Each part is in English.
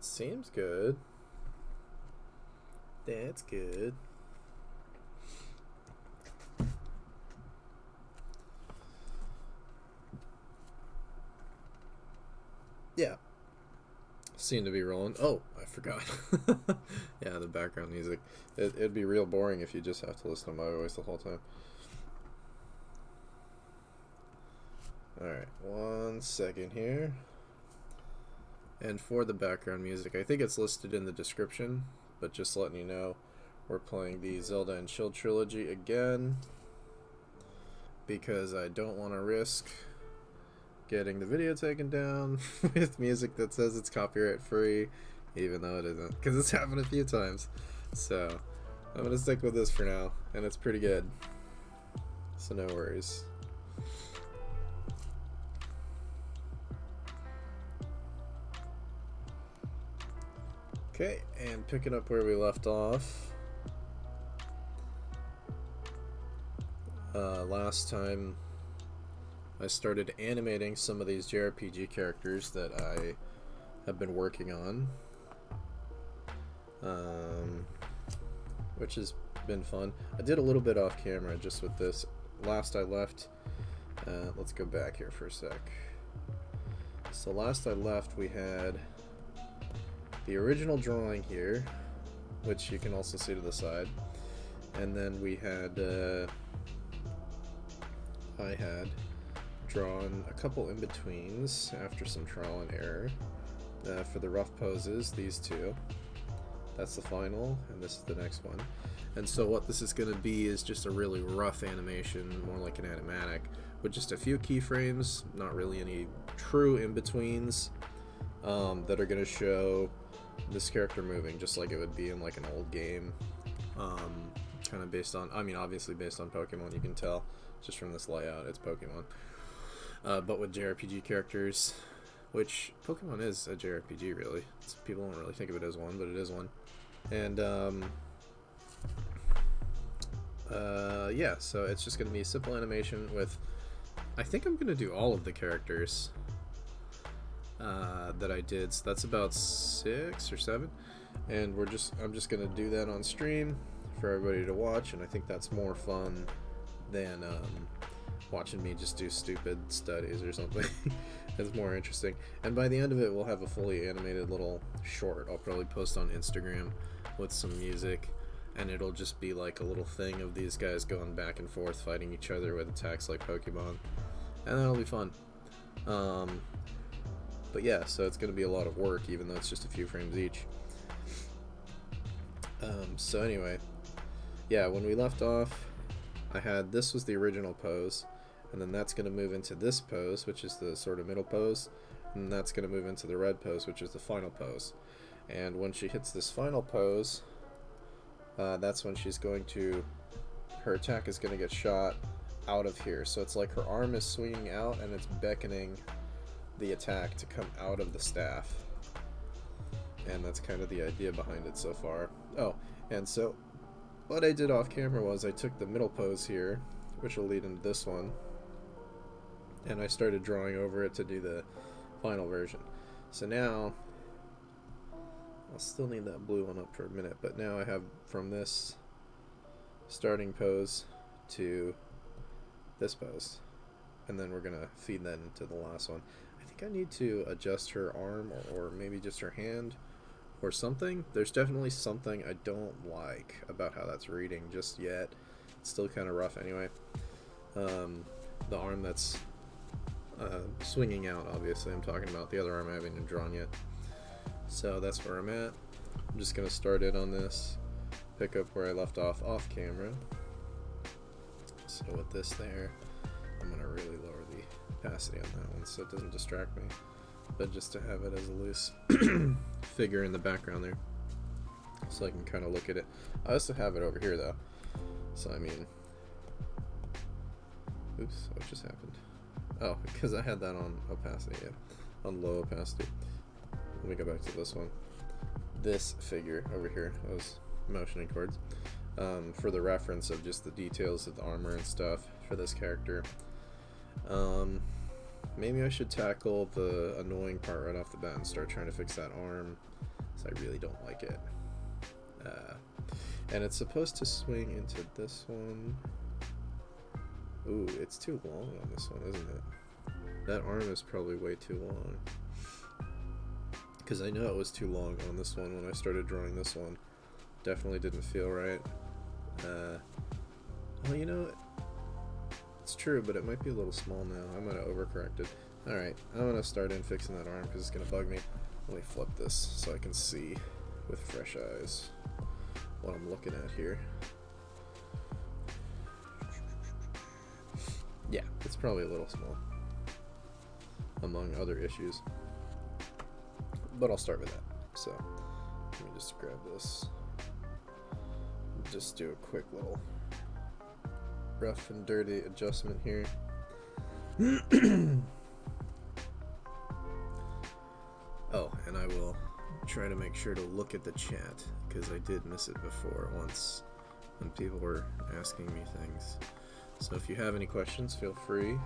Seems good. That's good. Yeah. Seem to be rolling. Oh, I forgot. Yeah, the background music. It'd be real boring if you just have to listen to my voice the whole time. Alright, 1 second here. And for the background music, I think it's listed in the description, but just letting you know, we're playing the Zelda and Shield trilogy again, because I don't want to risk getting the video taken down with music that says it's copyright free, even though it isn't, because it's happened a few times. So I'm going to stick with this for now, and it's pretty good, so no worries. Okay, and picking up where we left off. Last time I started animating some of these JRPG characters that I have been working on, which has been fun. I did a little bit off camera just with this. Last I left, let's go back here for a sec. So last I left we had the original drawing here, which you can also see to the side, and then we had I had drawn a couple in-betweens after some trial and error for the rough poses, these two. That's the final, and this is the next one. And so what this is going to be is just a really rough animation, more like an animatic, with just a few keyframes, not really any true in-betweens, that are going to show this character moving just like it would be in like an old game, kind of based on, I mean obviously based on Pokemon, you can tell just from this layout it's Pokemon, but with JRPG characters, which Pokemon is a JRPG really. People don't really think of it as one, but it is one. And yeah, so it's just going to be a simple animation with, I think I'm going to do all of the characters that I did, so that's about 6 or 7, and I'm just gonna do that on stream for everybody to watch, and I think that's more fun than watching me just do stupid studies or something. It's more interesting, and by the end of it we'll have a fully animated little short I'll probably post on Instagram with some music, and it'll just be like a little thing of these guys going back and forth fighting each other with attacks like Pokemon, and that'll be fun. But yeah, so it's going to be a lot of work, even though it's just a few frames each. So anyway, yeah, when we left off, this was the original pose, and then that's going to move into this pose, which is the sort of middle pose, and that's going to move into the red pose, which is the final pose. And when she hits this final pose, that's when she's going to, her attack is going to get shot out of here. So it's like her arm is swinging out, and it's beckoning the attack to come out of the staff, and that's kind of the idea behind it so far. Oh, and so what I did off camera was I took the middle pose here, which will lead into this one, and I started drawing over it to do the final version. So now I'll still need that blue one up for a minute, but now I have from this starting pose to this pose, and then we're gonna feed that into the last one. I think I need to adjust her arm, or maybe just her hand or something. There's definitely something I don't like about how that's reading just yet. It's still kind of rough anyway. The arm that's swinging out, obviously I'm talking about. The other arm I haven't even drawn yet. So that's where I'm at. I'm just going to start it on this, pick up where I left off camera. So with this there, I'm going to really lower the opacity on that one so it doesn't distract me, but just to have it as a loose figure in the background there, so I can kind of look at it. I also have it over here though, so I mean, oops, what just happened? Oh, because I had that on opacity, yeah, on low opacity. Let me go back to this one. This figure over here I was motioning towards, for the reference of just the details of the armor and stuff for this character. Maybe I should tackle the annoying part right off the bat and start trying to fix that arm so I really don't like it. And it's supposed to swing into this one. Ooh, it's too long on this one, isn't it? That arm is probably way too long. Because I know it was too long on this one when I started drawing this one. Definitely didn't feel right. Well, you know, it's true, but it might be a little small now. I might have overcorrected. Alright, I'm going to start in fixing that arm because it's going to bug me. Let me flip this so I can see with fresh eyes what I'm looking at here. Yeah, it's probably a little small, among other issues. But I'll start with that. So, let me just grab this. Just do a quick little rough and dirty adjustment here. Oh, and I will try to make sure to look at the chat, because I did miss it before once when people were asking me things. So if you have any questions, feel free.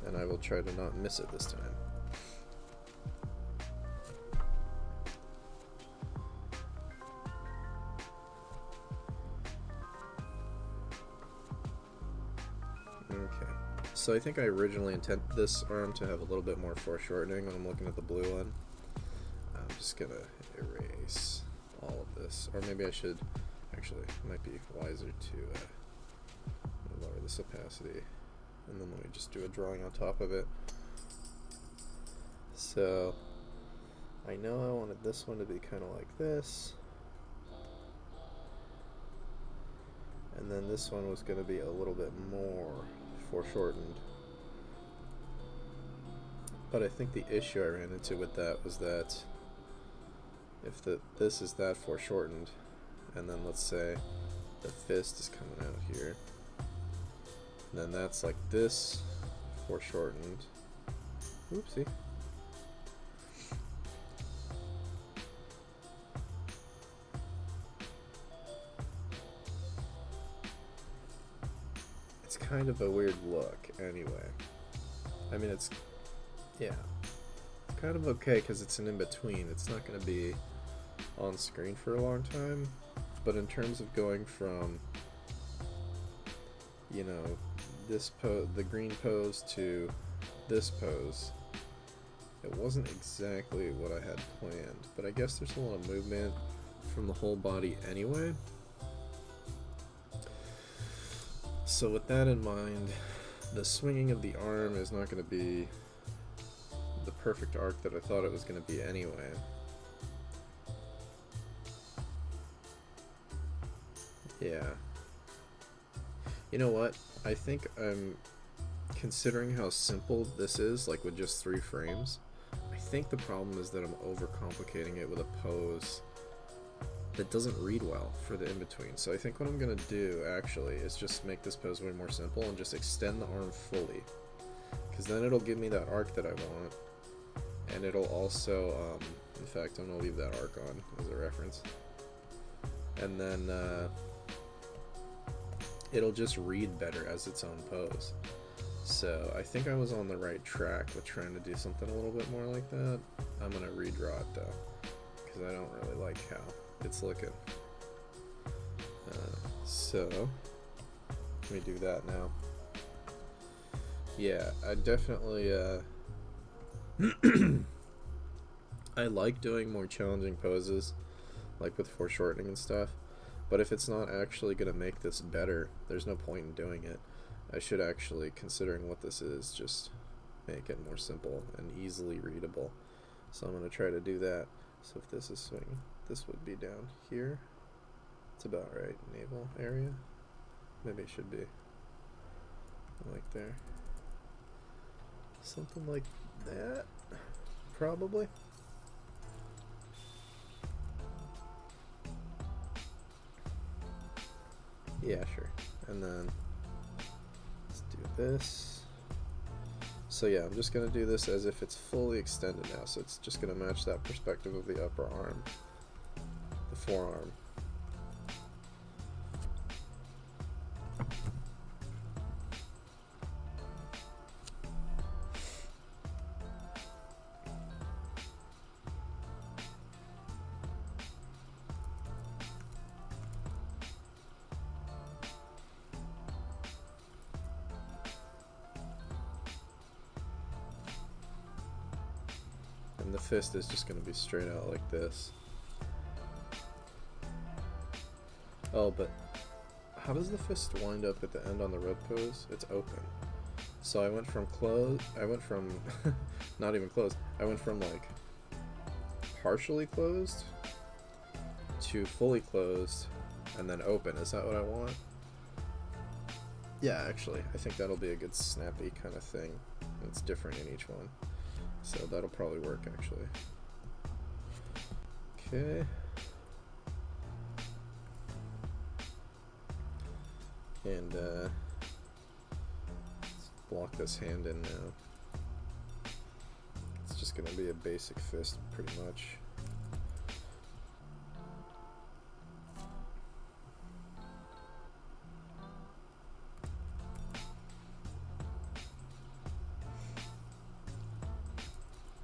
And I will try to not miss it this time. Okay. So I think I originally intended this arm to have a little bit more foreshortening when I'm looking at the blue one. I'm just gonna erase all of this. Or maybe I should, actually, it might be wiser to lower this opacity. And then let me just do a drawing on top of it. So, I know I wanted this one to be kind of like this. And then this one was going to be a little bit more foreshortened. But I think the issue I ran into with that was that if this is that foreshortened, and then let's say the fist is coming out here, and then that's like this foreshortened. Oopsie. It's kind of a weird look anyway. I mean, it's, yeah, it's kind of okay because it's an in-between. It's not going to be on screen for a long time, but in terms of going from, you know, this the green pose to this pose, it wasn't exactly what I had planned, but I guess there's a lot of movement from the whole body anyway. So with that in mind, the swinging of the arm is not going to be the perfect arc that I thought it was going to be anyway. Yeah. You know what? I think I'm considering how simple this is, like with just 3 frames. I think the problem is that I'm overcomplicating it with a pose that doesn't read well for the in-between. So I think what I'm going to do actually is just make this pose way more simple and just extend the arm fully, because then it'll give me that arc that I want, and it'll also, in fact, I'm going to leave that arc on as a reference, and then it'll just read better as its own pose. So I think I was on the right track with trying to do something a little bit more like that. I'm going to redraw it though, because I don't really like how it's looking. So let me do that now. Yeah, I definitely I like doing more challenging poses, like with foreshortening and stuff, but if it's not actually going to make this better, there's no point in doing it. I should actually, considering what this is, just make it more simple and easily readable. So I'm going to try to do that. So if this is swinging, this would be down here. It's about right, navel area. Maybe it should be like there. Something like that, probably. Yeah, sure. And then let's do this. So yeah, I'm just going to do this as if it's fully extended now. So it's just going to match that perspective of the upper arm, the forearm. and the fist is just gonna be straight out like this. Oh, but how does the fist wind up at the end on the red pose? It's open. So I went from not even closed, I went from like partially closed to fully closed and then open. Is that what I want? Yeah, actually, I think that'll be a good snappy kind of thing. It's different in each one. So that'll probably work, actually. Okay. And let's block this hand in now. It's just gonna be a basic fist, pretty much.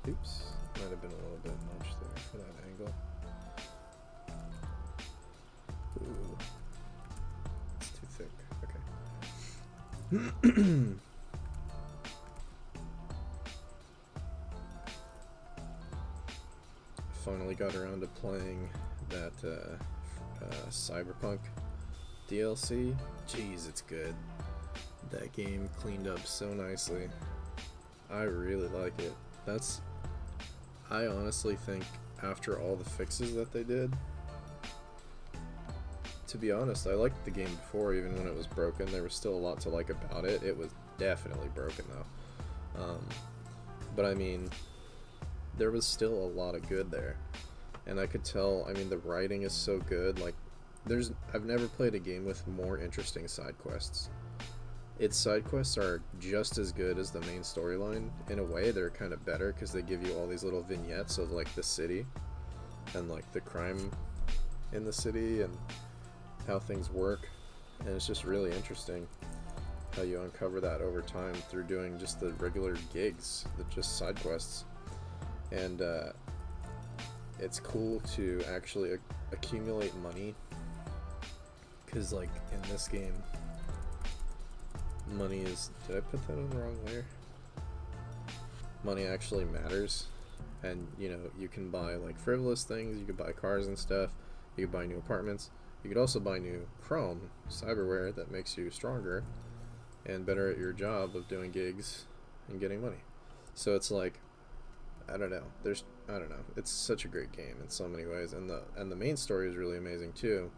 Oops, might have been a little bit much there for that angle. Ooh, it's too thick. Okay. Finally got around to playing that Cyberpunk DLC. Jeez, it's good. That game cleaned up so nicely. I really like it. I honestly think after all the fixes that they did, to be honest, I liked the game before, even when it was broken. There was still a lot to like about it. It was definitely broken though. But I mean, there was still a lot of good there. And I could tell, I mean, the writing is so good. Like, I've never played a game with more interesting side quests. Its side quests are just as good as the main storyline. In a way, they're kind of better because they give you all these little vignettes of like the city and like the crime in the city and how things work. And it's just really interesting how you uncover that over time through doing just the regular gigs, just side quests. And it's cool to actually accumulate money, because like in this game, money is, did I put that on the wrong layer? Money actually matters, and you know, you can buy like frivolous things, you could buy cars and stuff, you could buy new apartments, you could also buy new chrome, cyberware that makes you stronger and better at your job of doing gigs and getting money. So it's like, I don't know, it's such a great game in so many ways, and the main story is really amazing too.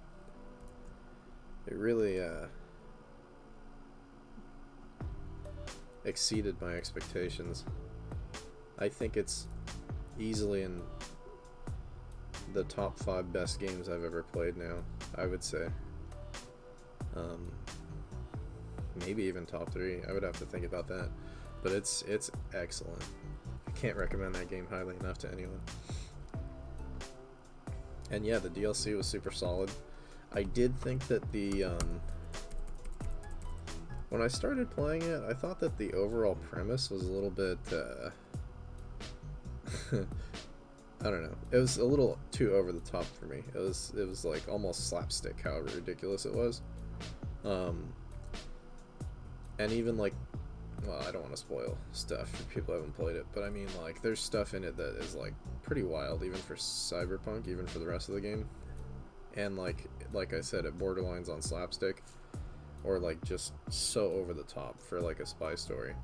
It really exceeded my expectations. I think it's easily in the top 5 best games I've ever played now, I would say. Maybe even top 3. I would have to think about that, but it's excellent. I can't recommend that game highly enough to anyone. And yeah, the DLC was super solid. I did think that when I started playing it, I thought that the overall premise was a little bit I don't know. It was a little too over the top for me. It was like almost slapstick how ridiculous it was. And even like, well, I don't want to spoil stuff for people who haven't played it, but I mean, like, there's stuff in it that is like pretty wild, even for Cyberpunk, even for the rest of the game. And like I said, it borderlines on slapstick, or like just so over the top for like a spy story.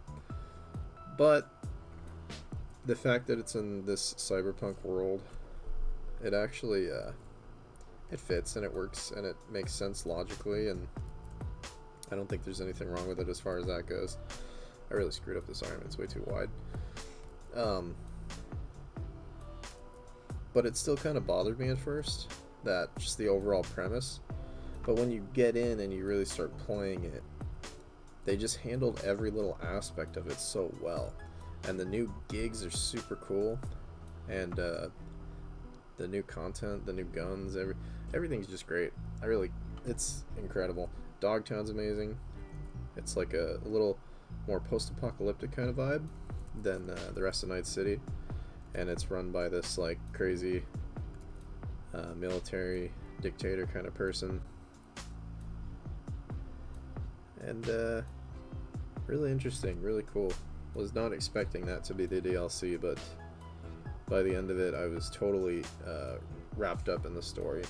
But the fact that it's in this cyberpunk world, it actually it fits and it works and it makes sense logically, and I don't think there's anything wrong with it as far as that goes. I really screwed up this arm, it's way too wide. But it still kind of bothered me at first, that just the overall premise. But when you get in and you really start playing it, they just handled every little aspect of it so well. And the new gigs are super cool, and the new content, the new guns, everything's just great. It's incredible. Dogtown's amazing. It's like a little more post-apocalyptic kind of vibe than the rest of Night City, and it's run by this like crazy military dictator kind of person, and really interesting, really cool. Was not expecting that to be the DLC, but by the end of it, I was totally wrapped up in the story.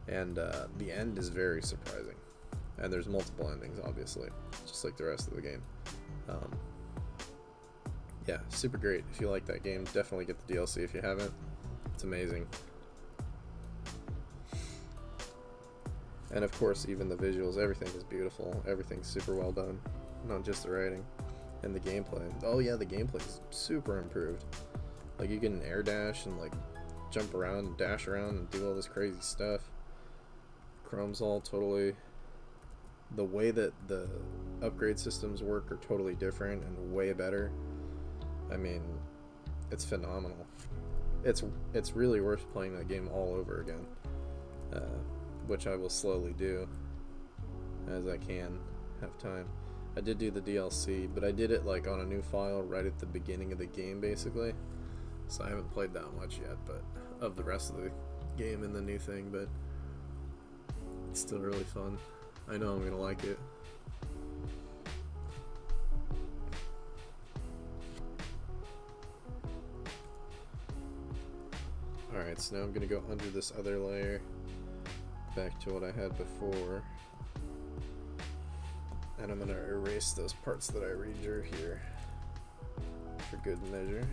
And the end is very surprising. And there's multiple endings, obviously, just like the rest of the game. Yeah, super great. If you like that game, definitely get the DLC if you haven't. It's amazing. And of course, even the visuals, everything is beautiful. Everything's super well done. Not just the writing. And the gameplay. Oh yeah, the gameplay is super improved. Like, you can air dash and like jump around and dash around and do all this crazy stuff. Chrome's all totally... The way that the upgrade systems work are totally different and way better. I mean, it's phenomenal. It's really worth playing that game all over again. Which I will slowly do as I can have time. I did do the DLC, but I did it like on a new file right at the beginning of the game, basically. So I haven't played that much yet, but of the rest of the game and the new thing, but it's still really fun. I know I'm gonna like it. Alright, so now I'm gonna go under this other layer, back to what I had before, and I'm gonna erase those parts that I redrew here for good measure.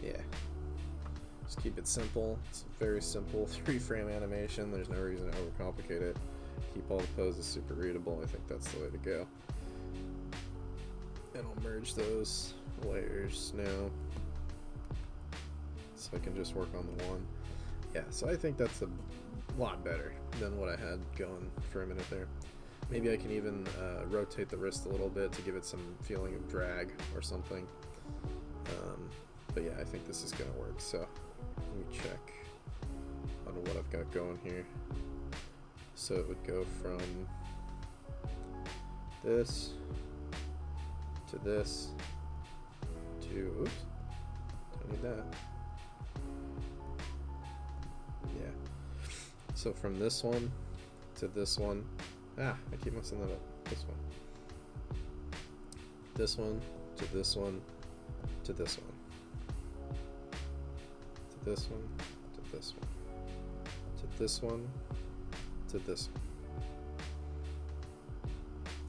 Yeah, just keep it simple. It's a very simple 3-frame animation. There's no reason to overcomplicate it. Keep all the poses super readable. I think that's the way to go. And I'll merge those layers now, so I can just work on the one. Yeah, so I think that's a lot better than what I had going for a minute there. Maybe I can even rotate the wrist a little bit to give it some feeling of drag or something. But yeah, I think this is gonna work. So let me check on what I've got going here. So it would go from this to this to, oops, don't need that. Yeah. So from this one to this one, I keep messing that up. This one. This one to this one to this one. To this one to this one. To this one to this one.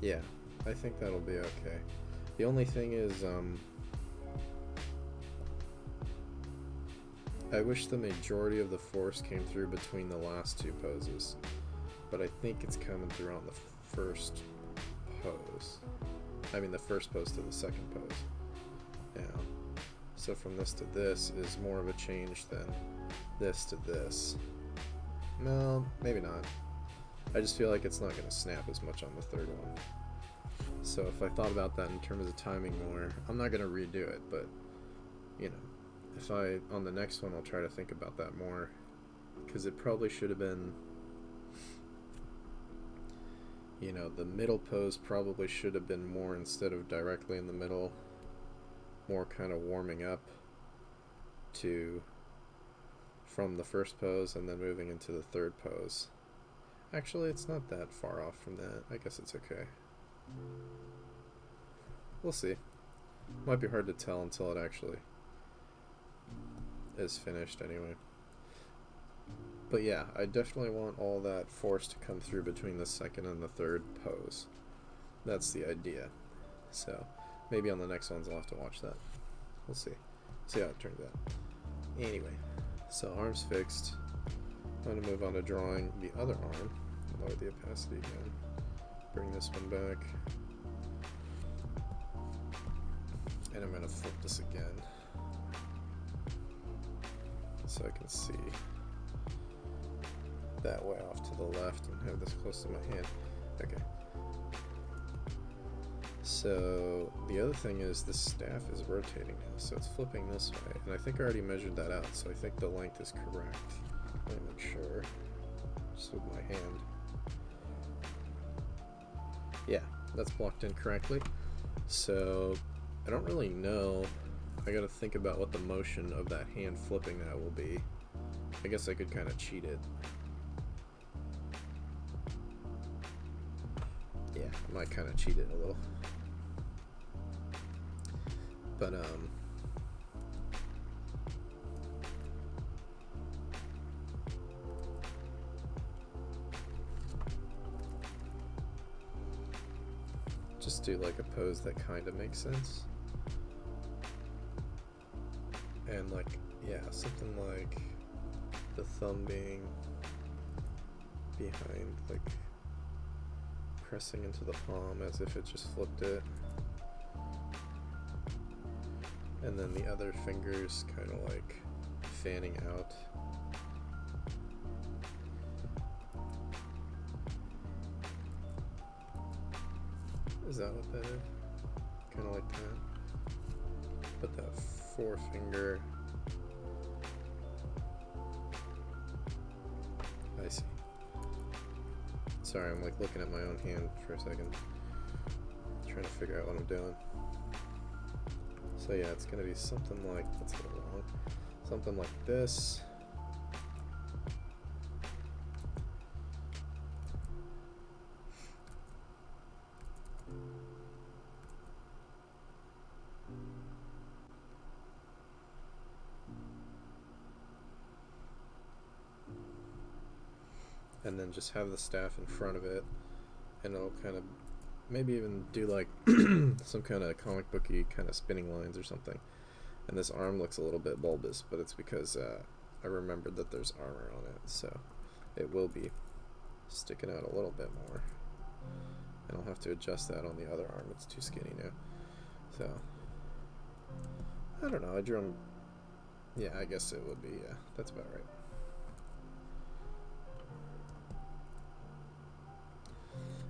Yeah, I think that'll be okay. The only thing is, I wish the majority of the force came through between the last two poses, but I think it's coming through on the first pose. I mean the first pose to the second pose. Yeah. So from this to this is more of a change than this to this. No, maybe not. I just feel like it's not going to snap as much on the third one. So if I thought about that in terms of timing more, I'm not going to redo it, but, you know, if on the next one, I'll try to think about that more, because it probably should have been, you know, the middle pose probably should have been more, instead of directly in the middle, more kind of warming up to, from the first pose and then moving into the third pose. Actually, it's not that far off from that. I guess it's okay. We'll see. Might be hard to tell until it actually is finished anyway. But yeah, I definitely want all that force to come through between the second and the third pose. That's the idea. So maybe on the next ones I'll have to watch that. We'll see. See how it turns out. Anyway, so arm's fixed. I'm going to move on to drawing the other arm. Lower the opacity again. Bring this one back. And I'm going to flip this again, so I can see that way off to the left and have this close to my hand. Okay. So the other thing is the staff is rotating now, so it's flipping this way. And I think I already measured that out, so I think the length is correct. Let me make sure, just with my hand. Yeah, that's blocked in correctly. So I don't really know. I gotta think about what the motion of that hand flipping that will be. I guess I could kind of cheat it. Yeah, might kind of cheat it a little. But just do like a pose that kind of makes sense. And like, yeah, something like the thumb being behind, like pressing into the palm as if it just flipped it. And then the other fingers kind of like fanning out. Is that what that is? Kind of like that. But that forefinger. I see. Sorry, I'm like looking at my own hand for a second. Trying to figure out what I'm doing. So yeah, it's gonna be something like, that's a little long. Something like this. And then just have the staff in front of it, and it'll kind of maybe even do like some kind of comic booky kind of spinning lines or something. And this arm looks a little bit bulbous, but it's because I remembered that there's armor on it, so it will be sticking out a little bit more. And I'll have to adjust that on the other arm, it's too skinny now. So I don't know, I drew him. Yeah, I guess it would be, yeah, that's about right.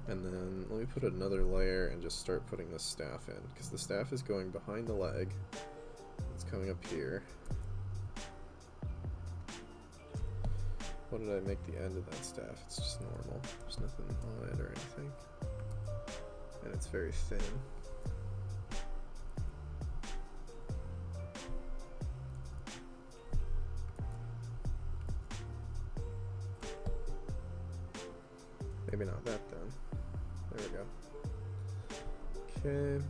And then let me put another layer and just start putting the staff in, because the staff is going behind the leg. It's coming up here. What did I make the end of that staff? It's just normal. There's nothing on it or anything. And it's very thin. Maybe not that then. There we go. Okay.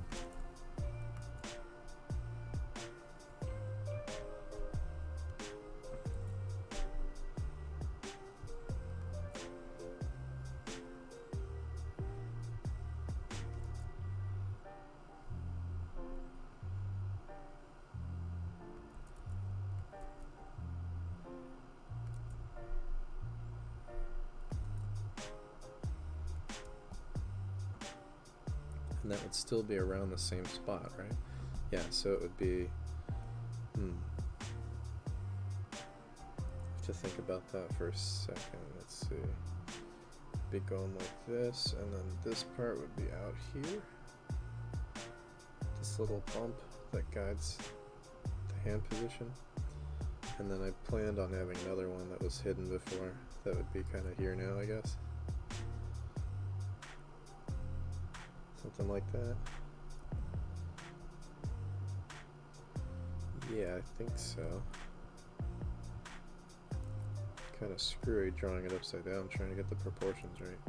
And that would still be around the same spot, right? Yeah, so it would be, to think about that for a second, let's see. Be going like this, and then this part would be out here. This little bump that guides the hand position. And then I planned on having another one that was hidden before. That would be kind of here now, I guess. Something like that. Yeah, I think so. Kind of screwy drawing it upside down, trying to get the proportions right.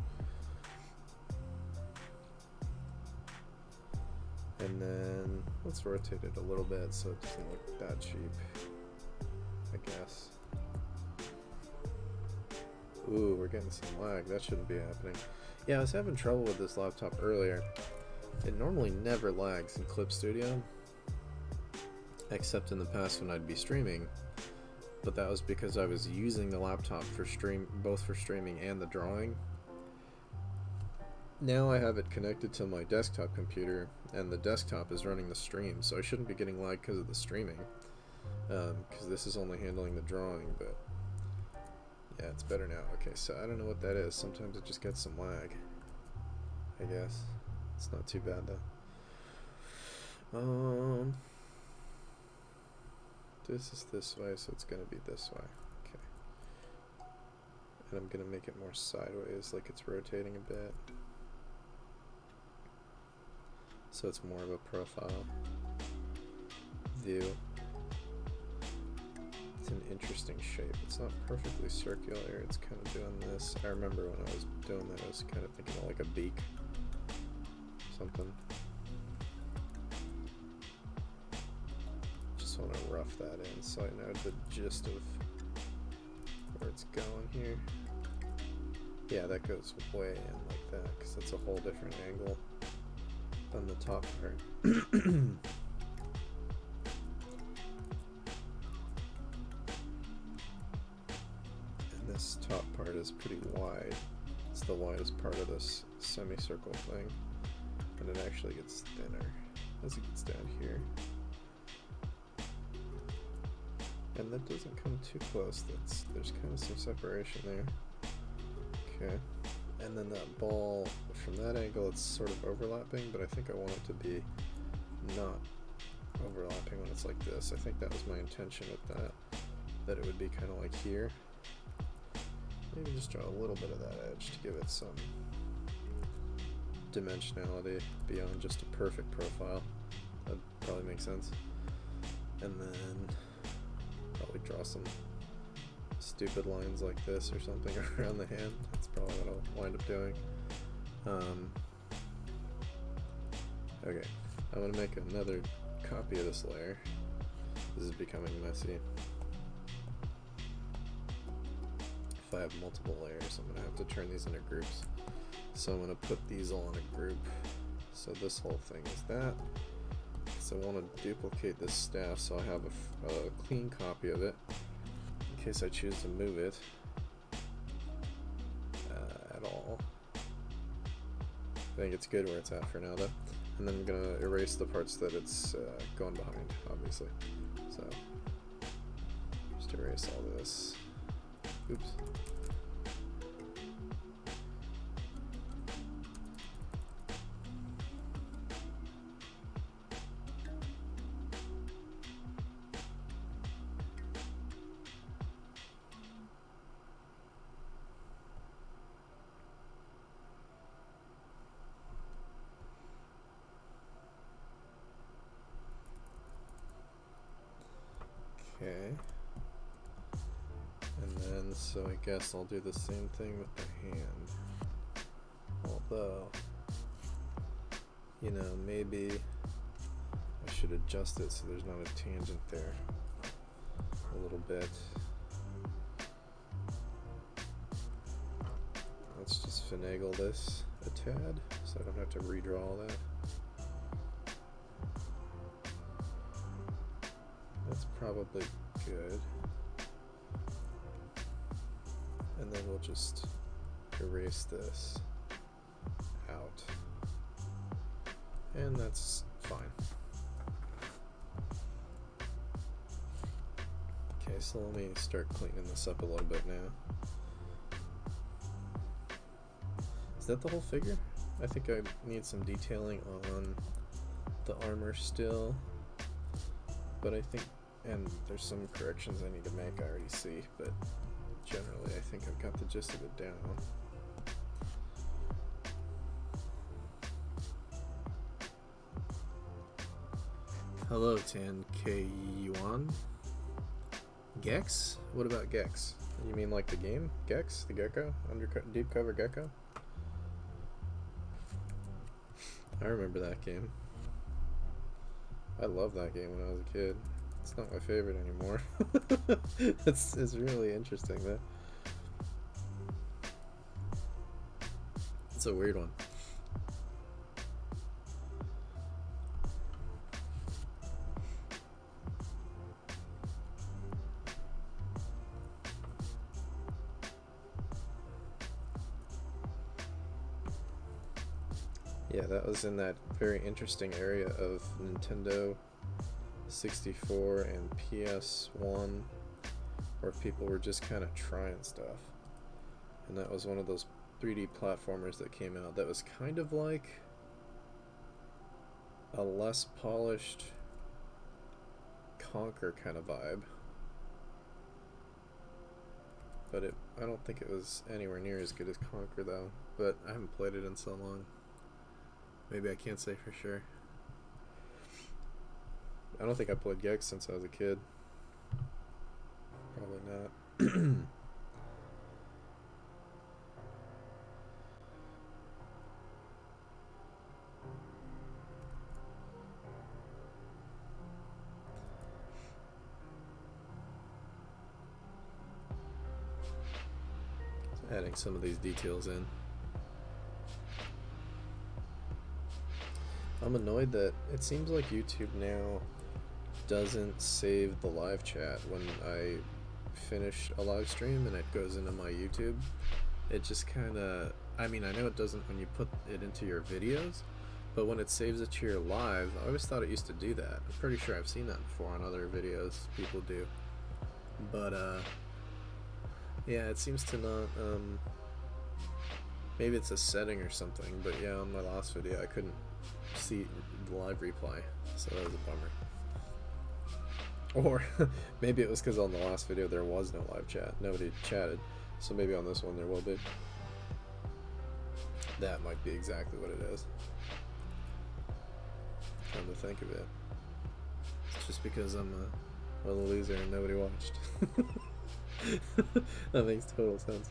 And then let's rotate it a little bit so it doesn't look that cheap, I guess. Ooh, we're getting some lag. That shouldn't be happening. Yeah, I was having trouble with this laptop earlier. It normally never lags in Clip Studio, except in the past when I'd be streaming. But that was because I was using the laptop for both for streaming and the drawing. Now I have it connected to my desktop computer, and the desktop is running the stream, so I shouldn't be getting lag because of the streaming, because this is only handling the drawing. But yeah, it's better now. Okay, so I don't know what that is. Sometimes it just gets some lag, I guess. It's not too bad though. This is this way, so it's gonna be this way. Okay. And I'm gonna make it more sideways, like it's rotating a bit. So it's more of a profile view. It's an interesting shape. It's not perfectly circular, it's kind of doing this. I remember when I was doing that, I was kind of thinking of like a beak. something. Just want to rough that in so I know the gist of where it's going here. Yeah, that goes way in like that, because that's a whole different angle than the top part. And this top part is pretty wide. It's the widest part of this semicircle thing, and it actually gets thinner as it gets down here. And that doesn't come too close. There's kind of some separation there. Okay. And then that ball, from that angle, it's sort of overlapping, but I think I want it to be not overlapping when it's like this. I think that was my intention with that it would be kind of like here. Maybe just draw a little bit of that edge to give it some dimensionality beyond just a perfect profile. That probably makes sense. And then probably draw some stupid lines like this or something around the hand. That's probably what I'll wind up doing. Okay, I'm going to make another copy of this layer. This is becoming messy. If I have multiple layers, I'm going to have to turn these into groups. So I'm going to put these all in a group. So this whole thing is that. So I want to duplicate this staff so I have a clean copy of it in case I choose to move it at all. I think it's good where it's at for now though. And then I'm going to erase the parts that it's going behind, obviously. So just erase all this. Oops. Okay, and then so I guess I'll do the same thing with the hand, although, you know, maybe I should adjust it so there's not a tangent there a little bit. Let's just finagle this a tad so I don't have to redraw all that. That's probably good. And then we'll just erase this out. And that's fine. Okay, so let me start cleaning this up a little bit now. Is that the whole figure? I think I need some detailing on the armor still. But I think, and there's some corrections I need to make, I already see, but generally I think I've got the gist of it down. Hello, Tan K Yuan. Gex? What about Gex? You mean like the game? Gex? The gecko? Deep cover gecko? I remember that game. I loved that game when I was a kid. It's not my favorite anymore. it's really interesting though. It's a weird one. Yeah, that was in that very interesting area of Nintendo 64 and PS1 where people were just kind of trying stuff. And that was one of those 3D platformers that came out that was kind of like a less polished Conquer kind of vibe. But I don't think it was anywhere near as good as Conquer though. But I haven't played it in so long. Maybe I can't say for sure. I don't think I played Gex since I was a kid. Probably not. adding some of these details in. I'm annoyed that it seems like YouTube now doesn't save the live chat when I finish a live stream and it goes into my YouTube. It just kind of, I mean, I know it doesn't when you put it into your videos, but when it saves it to your live, I always thought it used to do that. I'm pretty sure I've seen that before on other videos people do. But yeah, it seems to not, maybe it's a setting or something, but yeah, on my last video I couldn't see the live replay, so that was a bummer. Or maybe it was because on the last video there was no live chat, nobody chatted, so maybe on this one there will be. That might be exactly what it is. Come to think of it, it's just because I'm a loser and nobody watched. That makes total sense.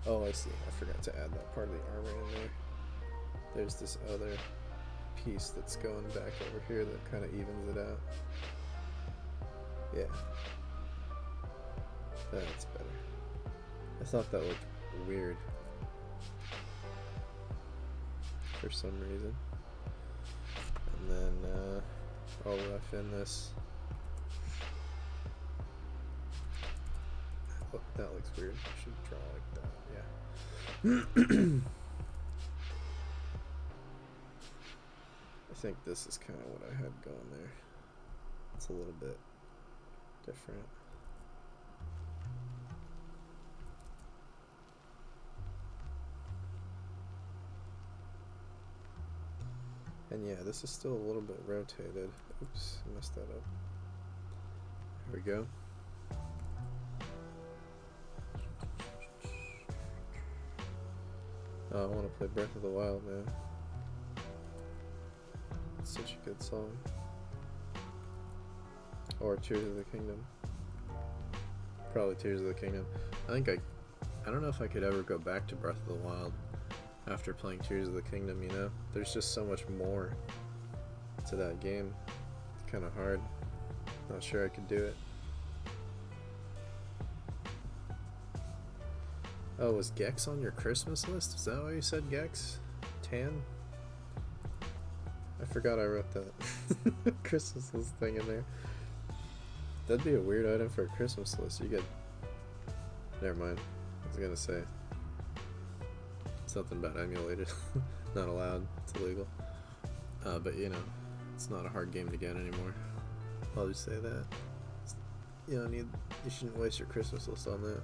Oh, I see. I forgot to add that part of the armor in there. There's this other piece that's going back over here that kind of evens it out. Yeah. That's better. I thought that looked weird for some reason. And then I'll rough in this. Oh, that looks weird. I should draw like that. Yeah. I think this is kind of what I had going there. It's a little bit different. And yeah, this is still a little bit rotated. Oops, I messed that up. There we go. Oh, I want to play Breath of the Wild now. It's such a good song. Or Tears of the Kingdom. Probably Tears of the Kingdom. I don't know if I could ever go back to Breath of the Wild after playing Tears of the Kingdom, you know? There's just so much more to that game. It's kind of hard. Not sure I could do it. Oh, was Gex on your Christmas list? Is that why you said Gex? Tan? I forgot I wrote that Christmas list thing in there. That'd be a weird item for a Christmas list. You get... Never mind. I was gonna say something about emulated. Not allowed. It's illegal. But you know, it's not a hard game to get anymore. I'll just say that. You shouldn't waste your Christmas list on that.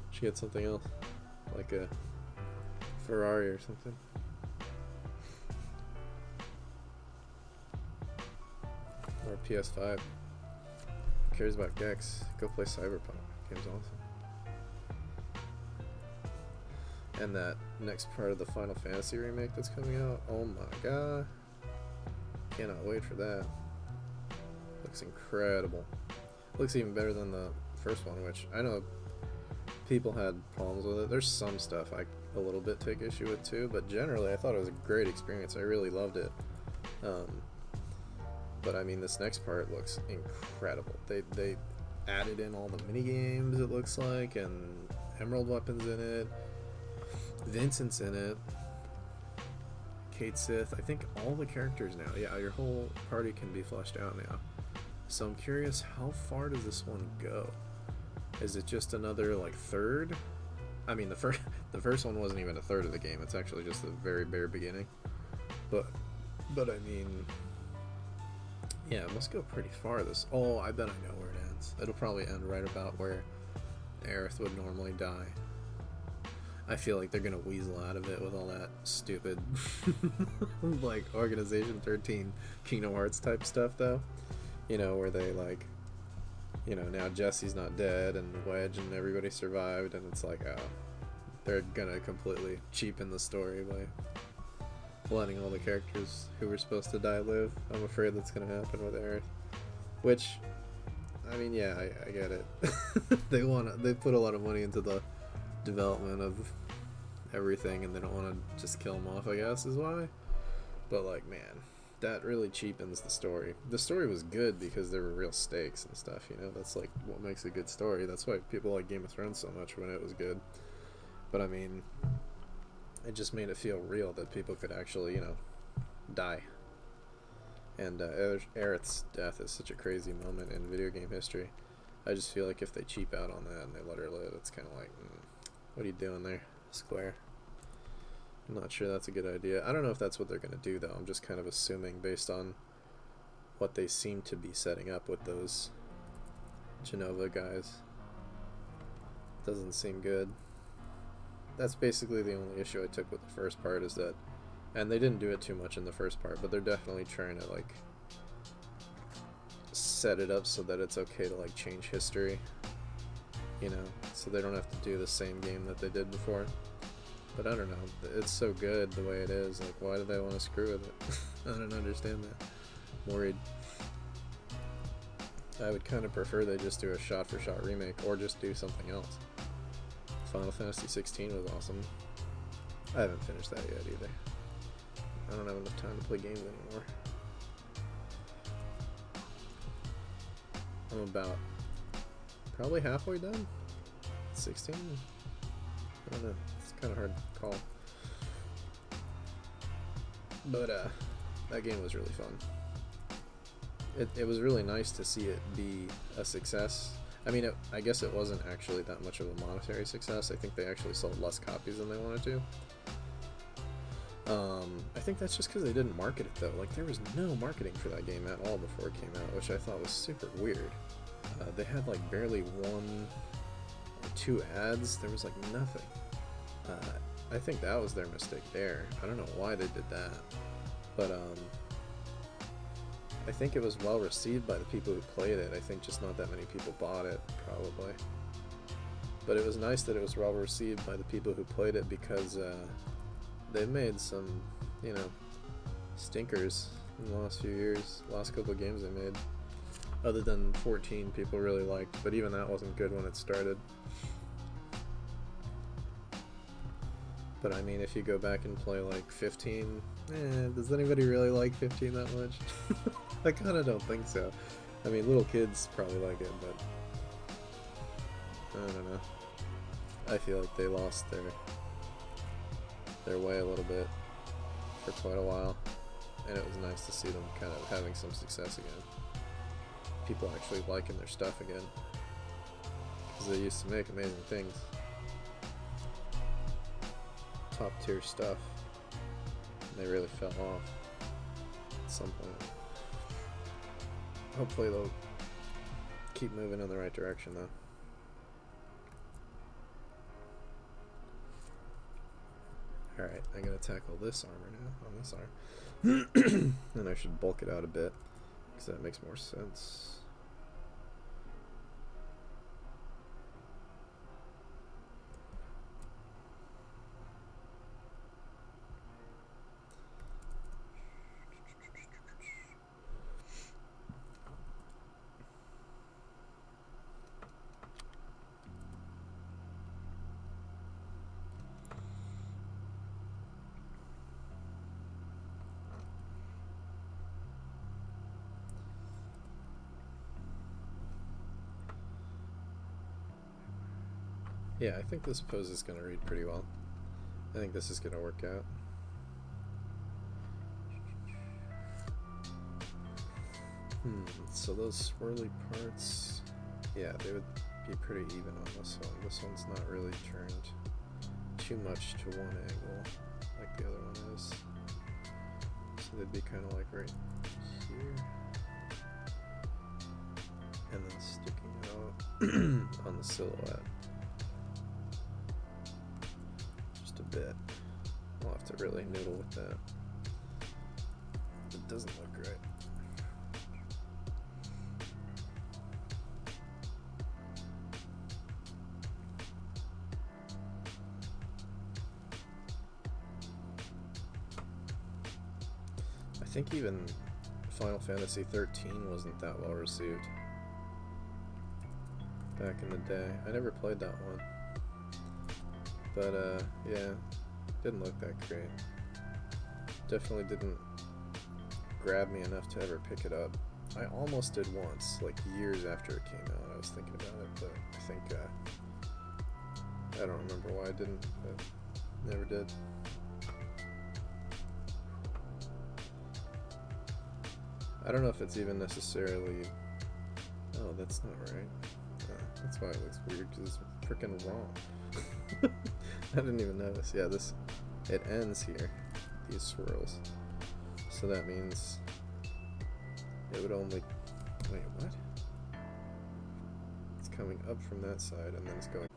You should get something else, like a Ferrari or something. Or a PS5. Who cares about Gex? Go play Cyberpunk. Game's awesome. And that next part of the Final Fantasy remake that's coming out, oh my god. Cannot wait for that. Looks incredible. Looks even better than the first one, which I know people had problems with it. There's some stuff I a little bit take issue with too, but generally I thought it was a great experience. I really loved it. But I mean, this next part looks incredible. They added in all the mini games, it looks like, and emerald weapons in it. Vincent's in it. Kate Sith. I think all the characters now. Yeah, your whole party can be fleshed out now. So I'm curious, how far does this one go? Is it just another like third? I mean, the first one wasn't even a third of the game. It's actually just the very bare beginning. But I mean, yeah, it must go pretty far. Oh, I bet I know where it ends. It'll probably end right about where Aerith would normally die. I feel like they're gonna weasel out of it with all that stupid like Organization 13 Kingdom Hearts type stuff though. You know, where they like, you know, now Jesse's not dead and Wedge and everybody survived, and it's like, oh, they're gonna completely cheapen the story by letting all the characters who were supposed to die live. I'm afraid that's gonna happen with Aerith. Which, I mean, yeah, I get it. They put a lot of money into the development of everything, and they don't want to just kill them off, I guess, is why. But like, man, that really cheapens the story. The story was good because there were real stakes and stuff, you know. That's like what makes a good story. That's why people like Game of Thrones so much when it was good. But I mean, it just made it feel real that people could actually, you know, die. And Aerith's death is such a crazy moment in video game history. I just feel like if they cheap out on that and they let her live, it's kind of like, what are you doing there, Square? I'm not sure that's a good idea. I don't know if that's what they're going to do, though. I'm just kind of assuming based on what they seem to be setting up with those Genova guys. Doesn't seem good. That's basically the only issue I took with the first part, is that, and they didn't do it too much in the first part, but they're definitely trying to like set it up so that it's okay to like change history, you know, so they don't have to do the same game that they did before. But I don't know, it's so good the way it is, like why do they want to screw with it? I don't understand that. I'm worried. I would kind of prefer they just do a shot-for-shot remake, or just do something else. Final Fantasy 16 was awesome. I haven't finished that yet either. I don't have enough time to play games anymore. I'm about probably halfway done. 16? I don't know. It's kind of hard to call. But that game was really fun. It was really nice to see it be a success. I mean, I guess it wasn't actually that much of a monetary success. I think they actually sold less copies than they wanted to. I think that's just because they didn't market it, though. Like, there was no marketing for that game at all before it came out, which I thought was super weird. They had, like, barely 1 or 2 ads. There was, like, nothing. I think that was their mistake there. I don't know why they did that. But, I think it was well received by the people who played it. I think just not that many people bought it, probably. But it was nice that it was well received by the people who played it, because they've made some, you know, stinkers in the last few years. Last couple of games they made, other than 14, people really liked, but even that wasn't good when it started. But I mean, if you go back and play like 15, does anybody really like 15 that much? I kind of don't think so. I mean, little kids probably like it, but I don't know. I feel like they lost their way a little bit for quite a while, and it was nice to see them kind of having some success again. People actually liking their stuff again, because they used to make amazing things, top tier stuff, and they really fell off at some point. Hopefully they'll keep moving in the right direction, though. Alright, I'm going to tackle this armor now, on this arm. And I should bulk it out a bit, because that makes more sense. Yeah, I think this pose is going to read pretty well. I think this is going to work out. So those swirly parts, yeah, they would be pretty even on this one. This one's not really turned too much to one angle like the other one is. So they'd be kind of like right here. And then sticking out on the silhouette. Just a bit. We'll have to really noodle with that. It doesn't look right. I think even Final Fantasy 13 wasn't that well received. back in the day. I never played that one. But, yeah, didn't look that great. Definitely didn't grab me enough to ever pick it up. I almost did once, like years after it came out. I was thinking about it, but I think, I don't remember why I didn't, but never did. I don't know if it's even necessarily... Oh, that's not right. That's why it looks weird, because it's freaking wrong. I didn't even notice. Yeah, it ends here, these swirls. So that means it would only... Wait, what? It's coming up from that side, and then it's going...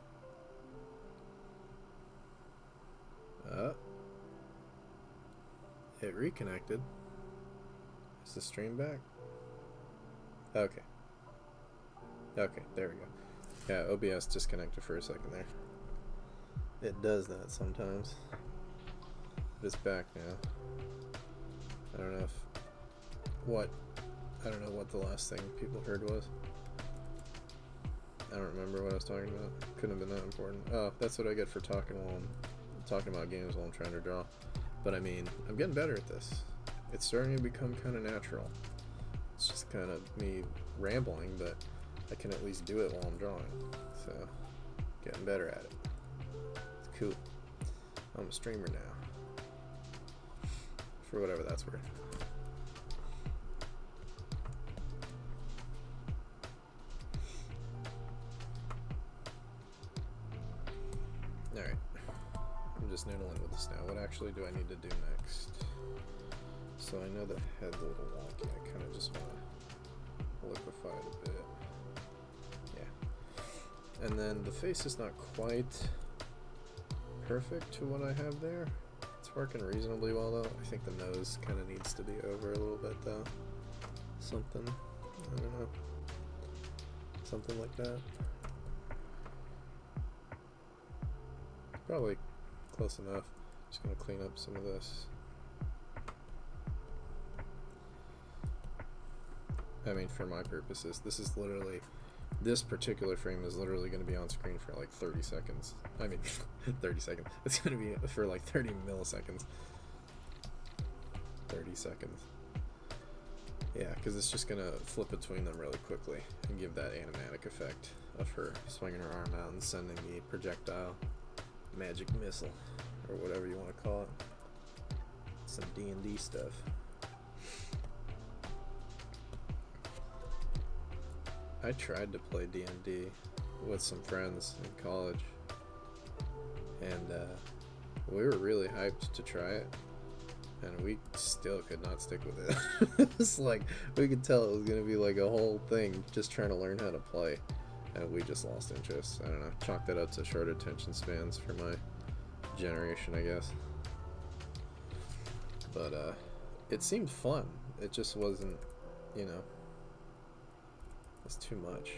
It reconnected. Is the stream back? Okay. Okay, there we go. Yeah, OBS disconnected for a second there. It does that sometimes. But it's back now. I don't know what the last thing people heard was. I don't remember what I was talking about. Couldn't have been that important. Oh, that's what I get for talking about games while I'm trying to draw. But I mean, I'm getting better at this. It's starting to become kind of natural. It's just kind of me rambling, but I can at least do it while I'm drawing. So, getting better at it. It's cool. I'm a streamer now. For whatever that's worth. Alright. I'm just noodling with this now. What actually do I need to do next? So I know the head's a little wonky. I kind of just want to liquefy it a bit. Yeah. And then the face is not quite perfect to what I have there. It's working reasonably well though. I think the nose kind of needs to be over a little bit though. Something. I don't know. Something like that. Probably close enough. Just gonna clean up some of this. I mean, for my purposes, this particular frame is literally going to be on screen for like 30 seconds. I mean, 30 seconds. It's going to be for like 30 milliseconds. 30 seconds. Yeah, because it's just going to flip between them really quickly and give that animatic effect of her swinging her arm out and sending the projectile magic missile, or whatever you want to call it. Some D&D stuff. I tried to play D&D with some friends in college, and we were really hyped to try it, and we still could not stick with it. It's like, we could tell it was going to be like a whole thing just trying to learn how to play, and we just lost interest. I don't know, chalk that up to short attention spans for my generation, I guess. But it seemed fun. It just wasn't, you know, it's too much.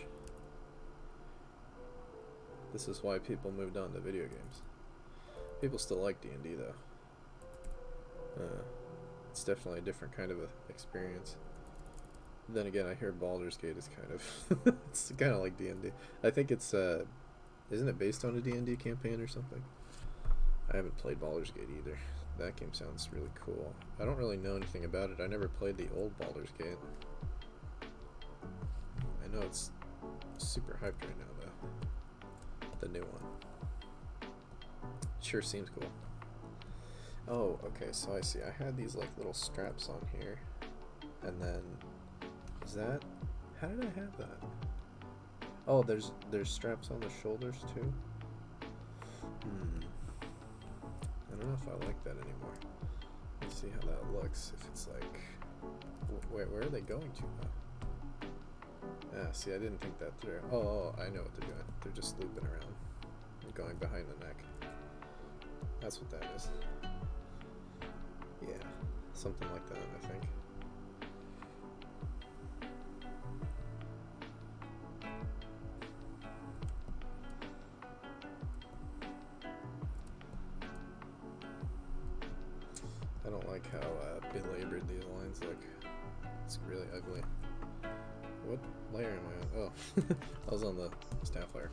This is why people moved on to video games. People still like D&D though. It's definitely a different kind of a experience. Then again, I hear Baldur's Gate is kind of it's kind of like D&D. I think it's isn't it based on a D&D campaign or something? I haven't played Baldur's Gate either. That game sounds really cool. I don't really know anything about it. I never played the old Baldur's Gate. I know it's super hyped right now though. The new one. Sure seems cool. Oh, okay, so I see. I had these like little straps on here. And then is that, how did I have that? Oh, there's straps on the shoulders too. I don't know if I like that anymore. Let's see how that looks. If it's like, where are they going to though? Ah, see, I didn't think that through. Oh, I know what they're doing. They're just looping around. They're going behind the neck. That's what that is. Yeah, something like that, I think. I don't like how belabored these lines look. It's really ugly. What layer am I on? Oh, I was on the staff layer.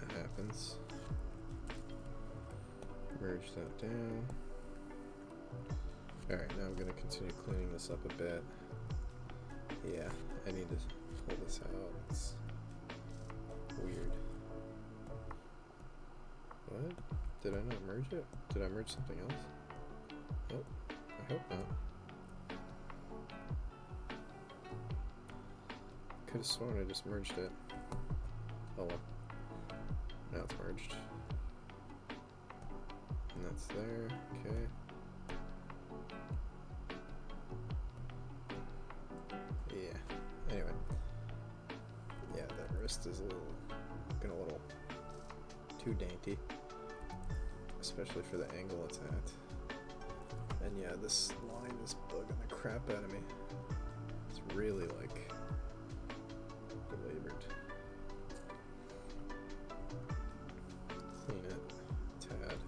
That happens. Merge that down. Alright, now I'm going to continue cleaning this up a bit. Yeah, I need to pull this out. It's weird. What? Did I not merge it? Did I merge something else? Nope. I hope not. Could have sworn I just merged it. Oh well. Now it's merged. And that's there. Okay. Yeah. Anyway. Yeah, that wrist is looking a little too dainty. Especially for the angle it's at. And yeah, this line is bugging the crap out of me. It's really like belabored. Clean it, tad.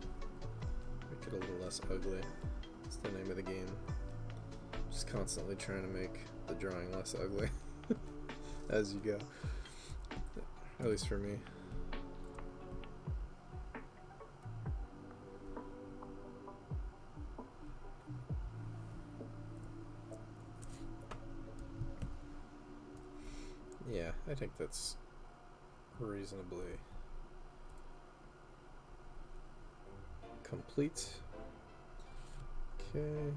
Make it a little less ugly. It's the name of the game. Just constantly trying to make the drawing less ugly as you go. At least for me. Yeah, I think that's reasonably complete. Okay.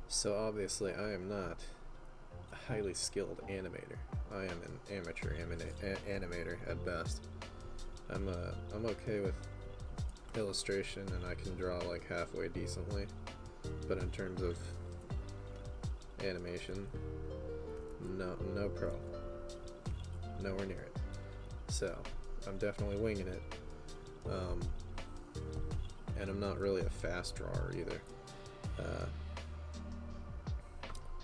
So obviously I am not a highly skilled animator. I am an amateur animator at best. I'm okay with illustration and I can draw like halfway decently. But in terms of animation, no pro. Nowhere near it. So, I'm definitely winging it. And I'm not really a fast drawer either.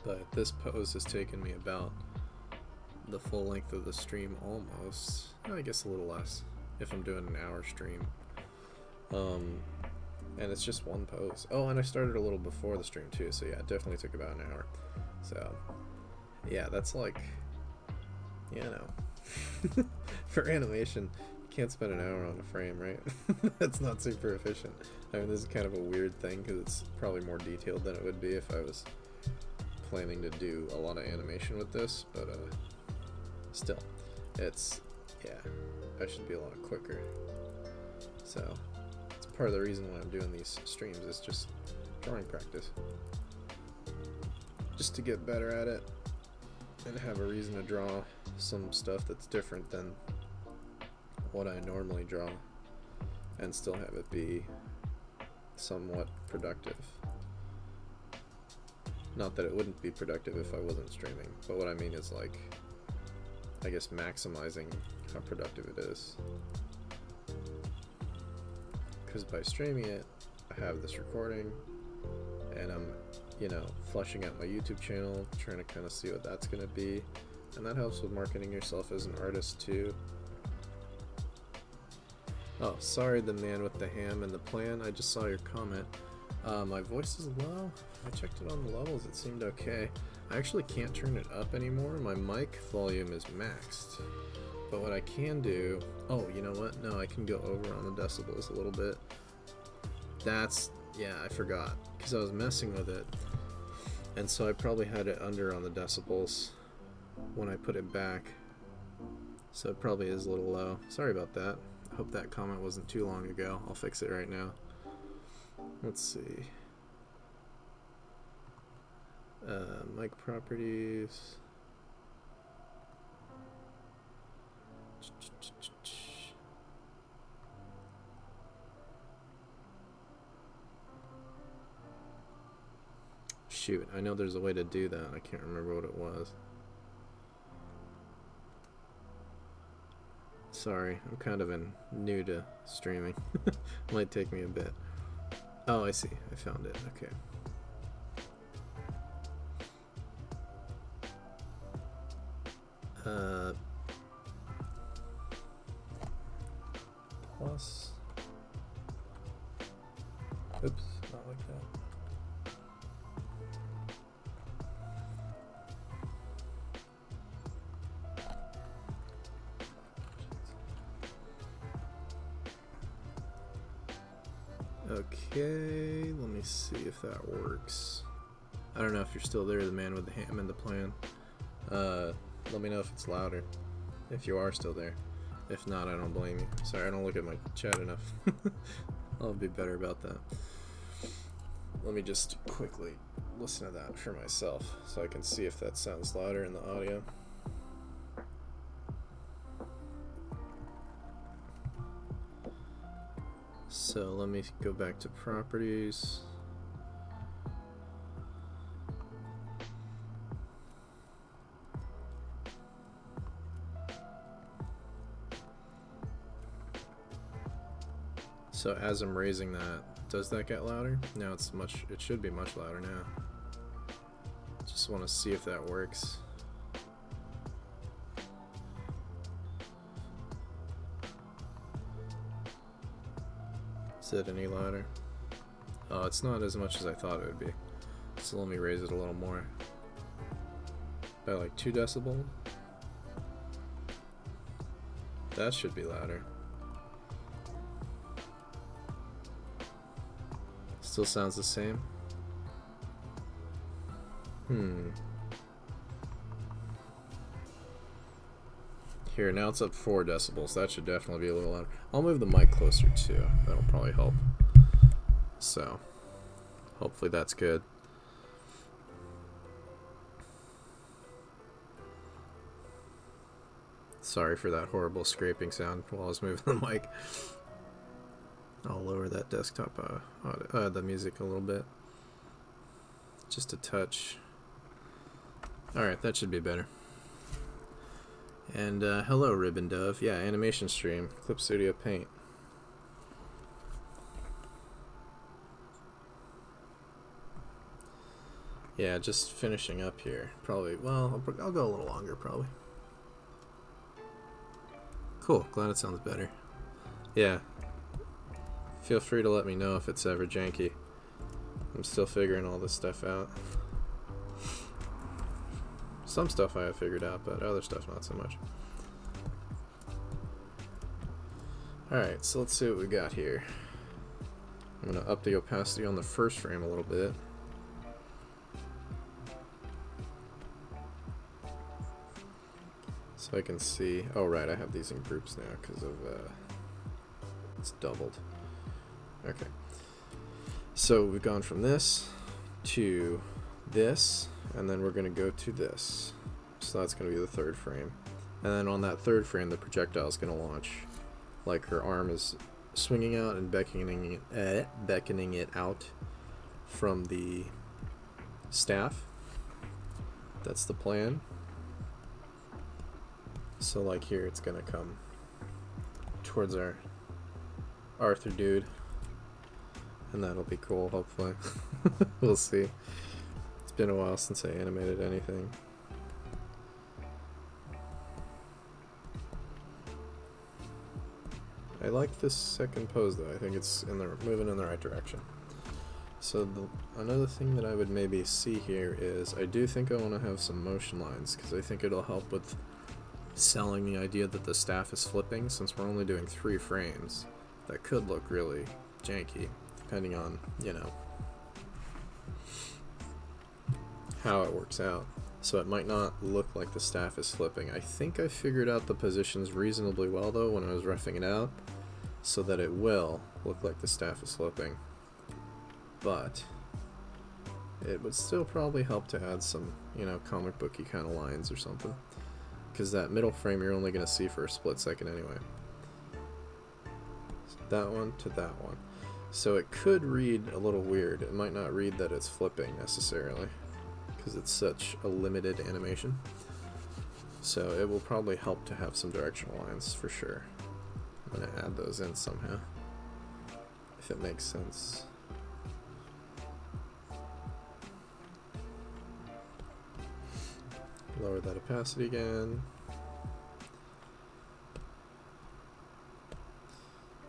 But this pose has taken me about the full length of the stream almost. I guess a little less if I'm doing an hour stream. And it's just one pose. Oh, and I started a little before the stream too, so yeah, it definitely took about an hour. So, yeah, that's like, you know, for animation, you can't spend an hour on a frame, right? That's not super efficient. I mean, this is kind of a weird thing because it's probably more detailed than it would be if I was planning to do a lot of animation with this, but still, it's, yeah, I should be a lot quicker. So, part of the reason why I'm doing these streams is just drawing practice. Just to get better at it and have a reason to draw some stuff that's different than what I normally draw and still have it be somewhat productive. Not that it wouldn't be productive if I wasn't streaming, but what I mean is like, I guess maximizing how productive it is. Because by streaming it, I have this recording, and I'm, you know, fleshing out my YouTube channel, trying to kind of see what that's going to be, and that helps with marketing yourself as an artist too. Oh, sorry, the man with the ham and the plan, I just saw your comment. My voice is low. I checked it on the levels, it seemed okay. I actually can't turn it up anymore, my mic volume is maxed. But what I can do, oh, you know what? No, I can go over on the decibels a little bit. That's, yeah, I forgot, because I was messing with it. And so I probably had it under on the decibels when I put it back. So it probably is a little low. Sorry about that. I hope that comment wasn't too long ago. I'll fix it right now. Let's see. Mic properties. Shoot, I know there's a way to do that. I can't remember what it was. Sorry, I'm kind of new to streaming. Might take me a bit. Oh, I see. I found it. Okay. Okay, let me see if that works. I don't know if you're still there, the man with the ham and the plan. Let me know if it's louder, if you are still there. If not, I don't blame you. Sorry, I don't look at my chat enough. I'll be better about that. Let me just quickly listen to that for myself so I can see if that sounds louder in the audio. So let me go back to properties. So as I'm raising that, does that get louder? Now it should be much louder now. Just want to see if that works. Is it any louder? Oh, it's not as much as I thought it would be. So let me raise it a little more. By like 2 decibels. That should be louder. Still sounds the same. Here, now it's up 4 decibels. That should definitely be a little louder. I'll move the mic closer too. That'll probably help. So, hopefully that's good. Sorry for that horrible scraping sound while I was moving the mic. I'll lower that desktop, the music a little bit. Just a touch. Alright, that should be better. And hello, Ribbon Dove. Yeah, animation stream, Clip Studio Paint. Yeah, just finishing up here. Probably, well, I'll go a little longer, probably. Cool, glad it sounds better. Yeah. Feel free to let me know if it's ever janky. I'm still figuring all this stuff out. Some stuff I have figured out, but other stuff not so much. Alright, so let's see what we got here. I'm going to up the opacity on the first frame a little bit. So I can see... Oh right, I have these in groups now because of... it's doubled. Okay. So we've gone from this to this, and then we're going to go to this. So that's going to be the third frame. And then on that third frame, the projectile is going to launch. Like her arm is swinging out and beckoning it out from the staff. That's the plan. So like here, it's going to come towards our Arthur dude. And that'll be cool, hopefully. We'll see. It's been a while since I animated anything. I like this second pose though. I think it's moving in the right direction. So another thing that I would maybe see here is I do think I want to have some motion lines because I think it'll help with selling the idea that the staff is flipping. Since we're only doing 3 frames, that could look really janky depending on, you know, how it works out. So it might not look like the staff is flipping. I think I figured out the positions reasonably well though when I was roughing it out, so that it will look like the staff is flipping. But it would still probably help to add some, you know, comic booky kind of lines or something, because that middle frame you're only going to see for a split second anyway. So that one to that one. So it could read a little weird. It might not read that it's flipping necessarily, because it's such a limited animation. So it will probably help to have some directional lines for sure. I'm going to add those in somehow, if it makes sense. Lower that opacity again.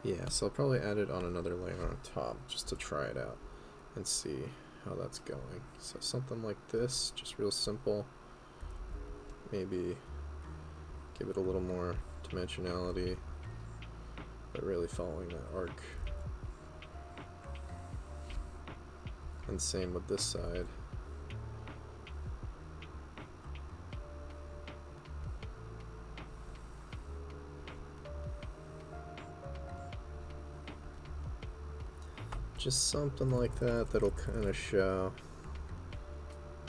Yeah, so I'll probably add it on another layer on top just to try it out and see how that's going. So something like this, just real simple. Maybe give it a little more dimensionality, but really following that arc. And same with this side. Just something like that that'll kind of show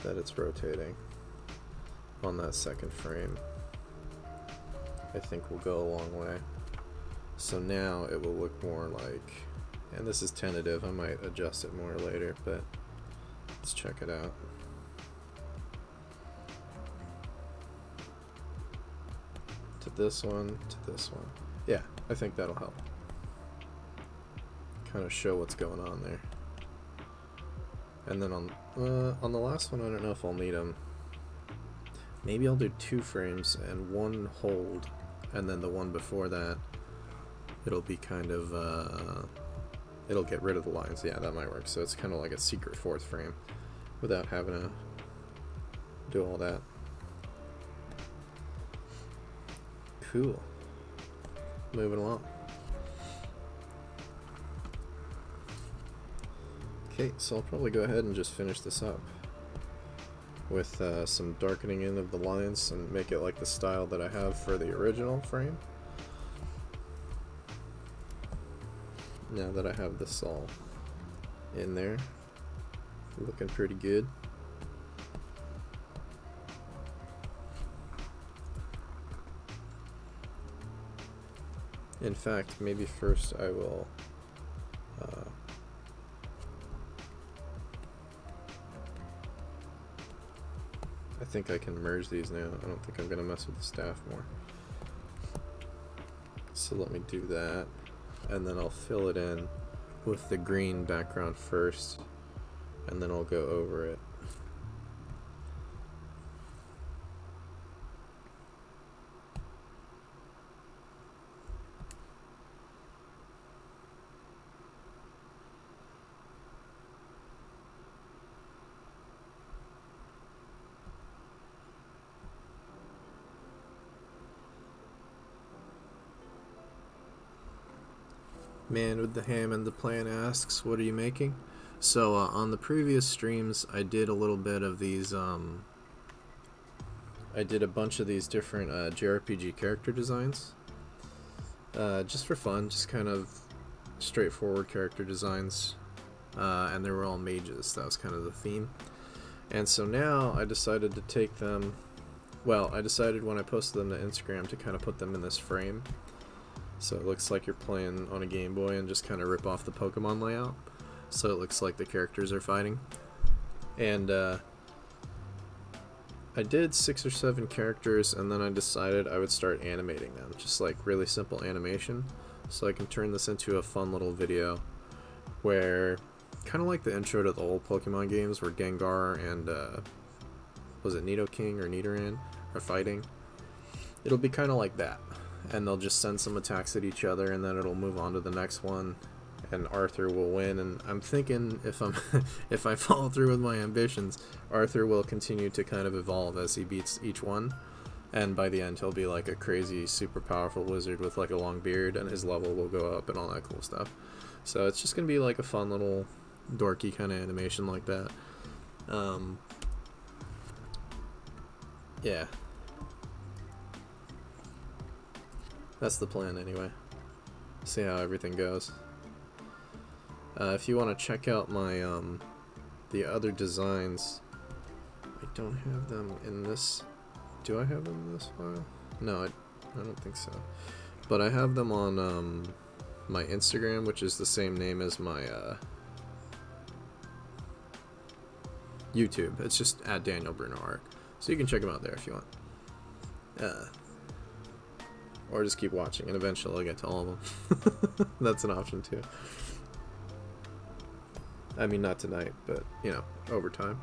that it's rotating on that second frame. I think will go a long way. So now it will look more like, and this is tentative, I might adjust it more later, but let's check it out. To this one, to this one. Yeah, I think that'll help. Kind of show what's going on there. And then on the last one, I don't know if I'll need them. Maybe I'll do 2 frames and 1 hold, and then the one before that, it'll be kind of, it'll get rid of the lines. Yeah, that might work. So it's kind of like a secret 4th frame without having to do all that. Cool. Moving along. Okay, so I'll probably go ahead and just finish this up with some darkening in of the lines and make it like the style that I have for the original frame. Now that I have this all in there, looking pretty good. In fact, maybe first I will I think I can merge these now. I don't think I'm gonna mess with the staff more. So let me do that, and then I'll fill it in with the green background first, and then I'll go over it. Man with the ham and the plan asks, what are you making? So on the previous streams, I did a little bit of these, I did a bunch of these different JRPG character designs. Just for fun, just kind of straightforward character designs. And they were all mages, that was kind of the theme. And so now I decided to take them, well, I decided when I posted them to Instagram to kind of put them in this frame. So it looks like you're playing on a Game Boy and just kind of rip off the Pokemon layout. So it looks like the characters are fighting. And I did 6 or 7 characters, and then I decided I would start animating them. Just like really simple animation. So I can turn this into a fun little video where, kind of like the intro to the old Pokemon games where Gengar and, was it Nidoking or Nidoran are fighting? It'll be kind of like that. And they'll just send some attacks at each other, and then it'll move on to the next one, and Arthur will win. And I'm thinking if I follow through with my ambitions, Arthur will continue to kind of evolve as he beats each one, and by the end he'll be like a crazy super powerful wizard with like a long beard, and his level will go up and all that cool stuff. So it's just gonna be like a fun little dorky kind of animation like that. Yeah, that's the plan anyway. See how everything goes. If you want to check out my the other designs, I don't have them in this. Do I have them in this file? No, I don't think so. But I have them on my Instagram, which is the same name as my YouTube. It's just at Daniel Bruno Art, so you can check them out there if you want. Or just keep watching, and eventually I'll get to all of them. That's an option too. I mean, not tonight, but, you know, over time.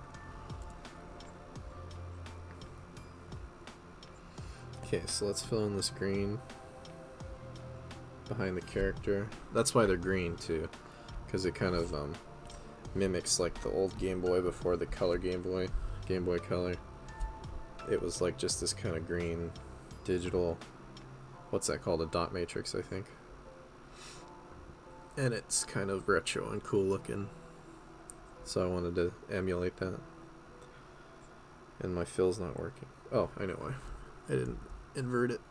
Okay, so let's fill in this green behind the character. That's why they're green too, because it kind of mimics like the old Game Boy before the color Game Boy Color. It was like just this kind of green digital, what's that called, a dot matrix, I think. And it's kind of retro and cool looking. So I wanted to emulate that. And my fill's not working. Oh, I know why. I didn't invert it.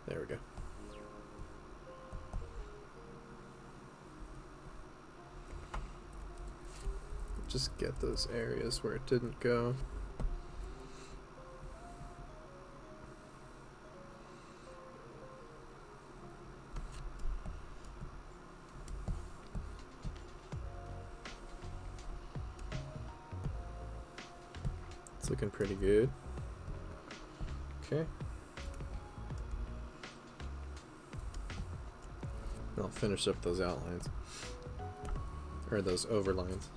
There we go. Just get those areas where it didn't go. It's looking pretty good. Okay. I'll finish up those outlines. Or those overlines.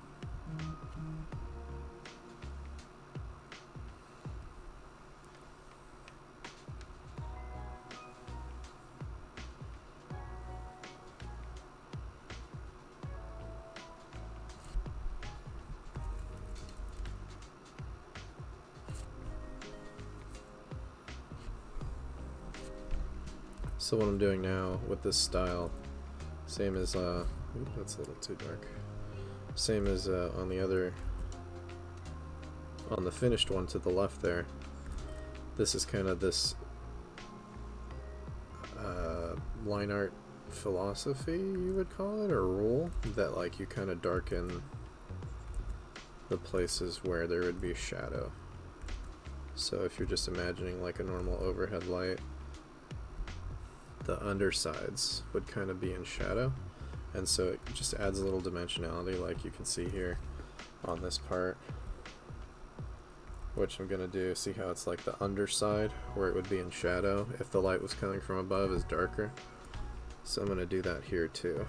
So what I'm doing now with this style, same as ooh, that's a little too dark. Same as on the finished one to the left there. This is kind of this line art philosophy, you would call it, or rule, that like you kind of darken the places where there would be shadow. So if you're just imagining like a normal overhead light, the undersides would kind of be in shadow, and so it just adds a little dimensionality, like you can see here on this part, which I'm gonna do. See how it's like the underside where it would be in shadow if the light was coming from above is darker. So I'm gonna do that here too,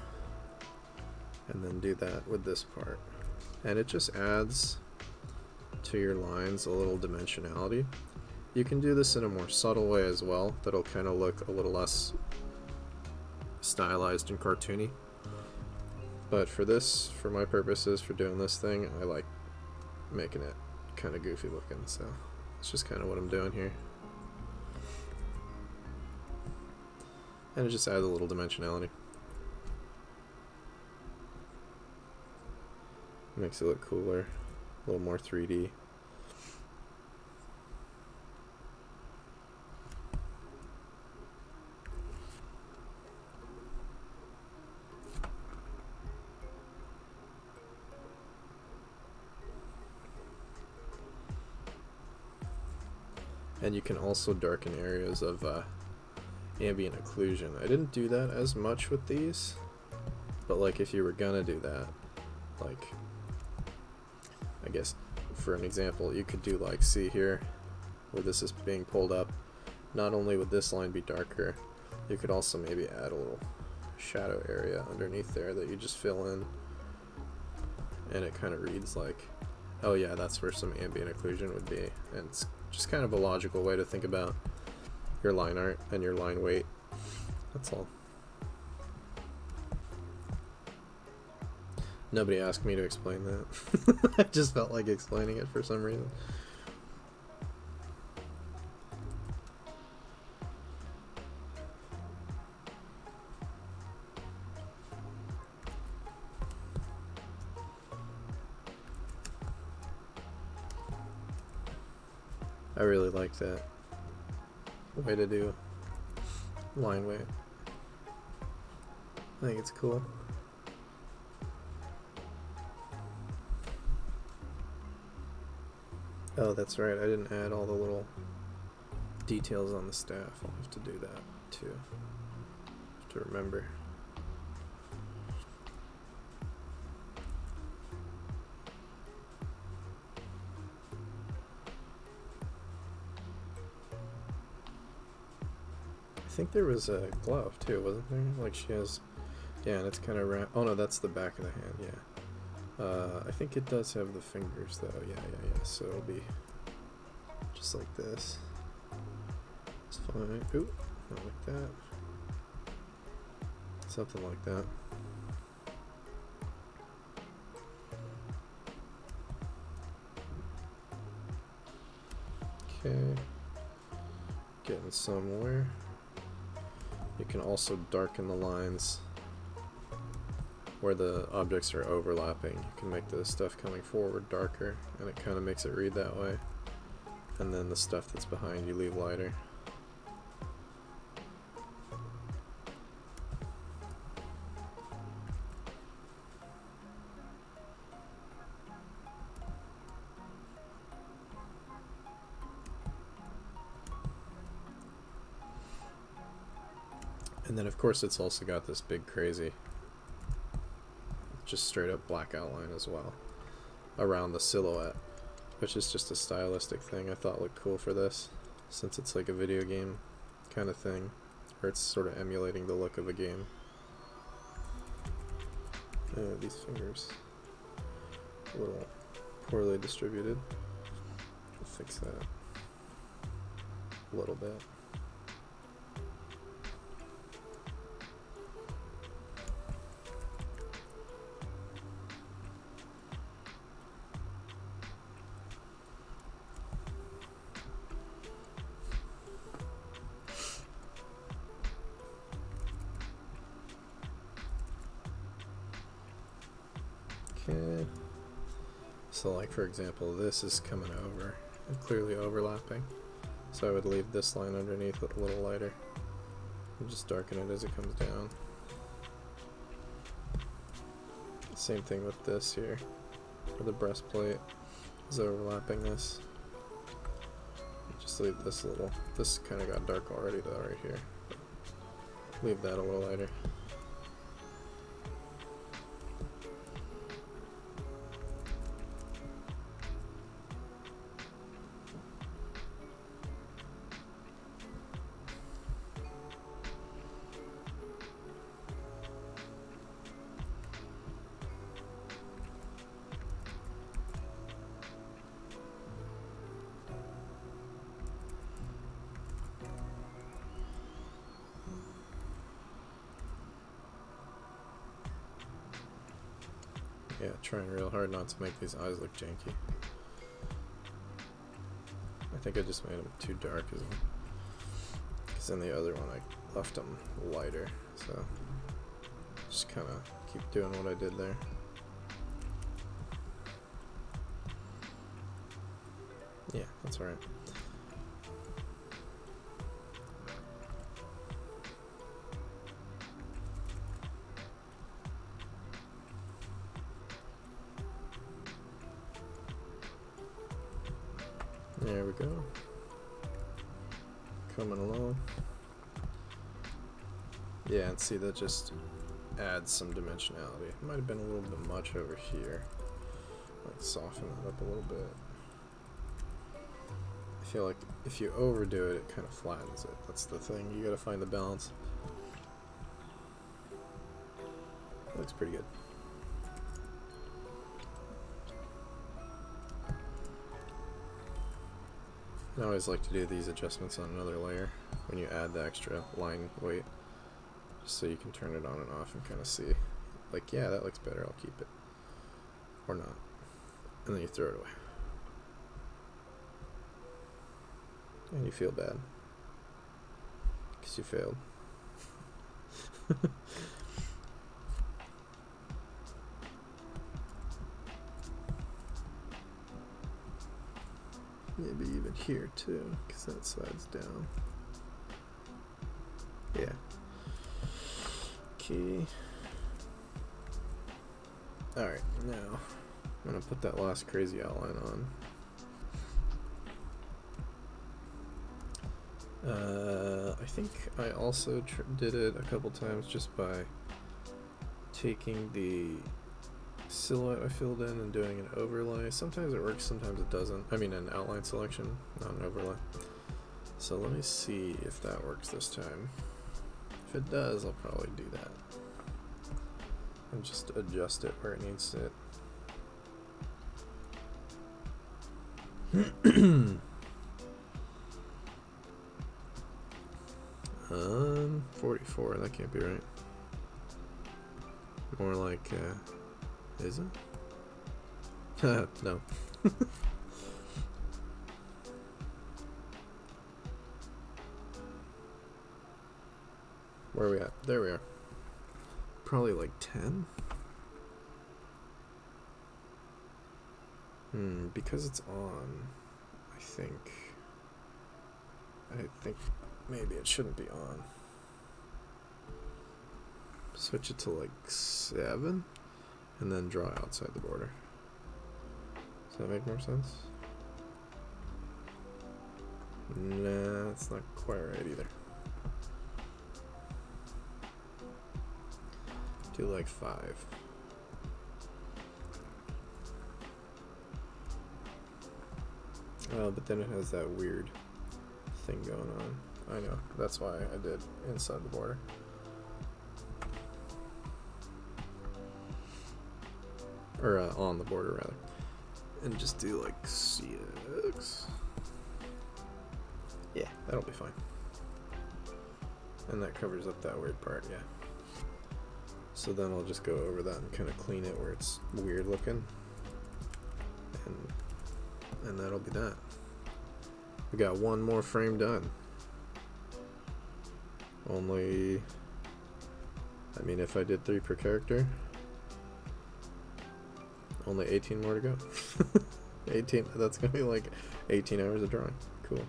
and then do that with this part, and it just adds to your lines a little dimensionality. You can do this in a more subtle way as well, that'll kind of look a little less stylized and cartoony. But for this, for my purposes, for doing this thing, I like making it kind of goofy looking, so it's just kind of what I'm doing here. And it just adds a little dimensionality. Makes it look cooler, a little more 3D. And you can also darken areas of ambient occlusion. I didn't do that as much with these, but like if you were gonna do that, like I guess for an example, you could do like, see here where this is being pulled up, not only would this line be darker, you could also maybe add a little shadow area underneath there that you just fill in, and it kind of reads like, oh yeah, that's where some ambient occlusion would be. And it's just kind of a logical way to think about your line art and your line weight. That's all. Nobody asked me to explain that. I just felt like explaining it for some reason. I really like that way to do line weight. I think it's cool. Oh, that's right, I didn't add all the little details on the staff. I'll have to do that too. Have to remember. I think there was a glove too, wasn't there? Like she has, yeah, and it's kind of round. Oh no, that's the back of the hand, yeah. I think it does have the fingers though, yeah. So it'll be just like this. It's fine. Ooh, not like that. Something like that. Okay. Getting somewhere. You can also darken the lines where the objects are overlapping, you can make the stuff coming forward darker, and it kind of makes it read that way. And then the stuff that's behind you leave lighter. And then of course it's also got this big crazy, just straight up black outline as well around the silhouette, which is just a stylistic thing I thought looked cool for this, since it's like a video game kind of thing, where it's sort of emulating the look of a game. These fingers, a little poorly distributed. I'll fix that a little bit. Okay, so like for example, this is coming over and clearly overlapping, so I would leave this line underneath it a little lighter and just darken it as it comes down. Same thing with this here, where the breastplate is overlapping this. Just leave this a little, this kind of got dark already though right here. Leave that a little lighter. Yeah, trying real hard not to make these eyes look janky. I think I just made them too dark as well, because in the other one I left them lighter, so just kind of keep doing what I did there. Yeah, that's alright. There we go. Coming along. Yeah, and see, that just adds some dimensionality. It might have been a little bit much over here. Like soften that up a little bit. I feel like if you overdo it, it kind of flattens it. That's the thing. You gotta find the balance. That looks pretty good. I always like to do these adjustments on another layer when you add the extra line weight, just so you can turn it on and off and kind of see, like, yeah, that looks better, I'll keep it, or not, and then you throw it away, and you feel bad because you failed. Maybe even here too, because that side's down. Yeah. Okay. Alright, now I'm gonna put that last crazy outline on. I think I also did it a couple times just by taking the silhouette I filled in and doing an overlay. Sometimes it works, sometimes it doesn't. I mean an outline selection, not an overlay. So let me see if that works this time. If it does, I'll probably do that. And just adjust it where it needs it. 44, that can't be right. More like, is it? No. Where are we at? There we are. Probably like 10. Because it's on, I think maybe it shouldn't be on. Switch it to like 7 and then draw outside the border. Does that make more sense? Nah, it's not quite right either. Do like 5. Oh, but then it has that weird thing going on. I know, that's why I did inside the border. Or on the border rather. And just do like 6. Yeah, that'll be fine. And that covers up that weird part, yeah. So then I'll just go over that and kind of clean it where it's weird looking. And that'll be that. We got one more frame done. Only, I mean, if I did 3 per character, only 18 more to go. 18, that's gonna be like 18 hours of drawing. Cool.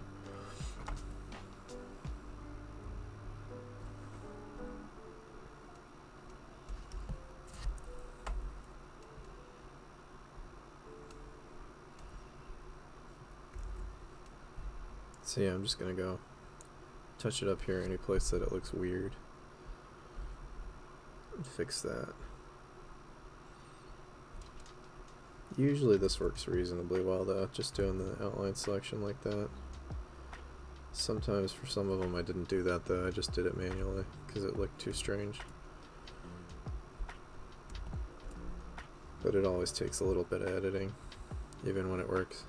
So yeah, I'm just gonna go touch it up here any place that it looks weird. And fix that. Usually this works reasonably well though, just doing the outline selection like that. Sometimes for some of them I didn't do that though, I just did it manually because it looked too strange. But it always takes a little bit of editing, even when it works.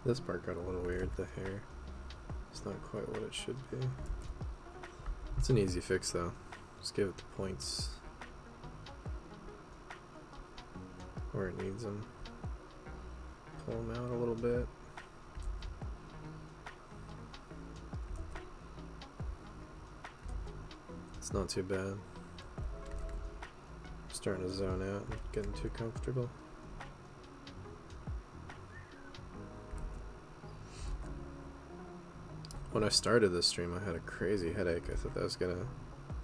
This part got a little weird, the hair. It's not quite what it should be. It's an easy fix though. Just give it the points where it needs them. Pull them out a little bit. It's not too bad. I'm starting to zone out and getting too comfortable. When I started this stream, I had a crazy headache. I thought that was gonna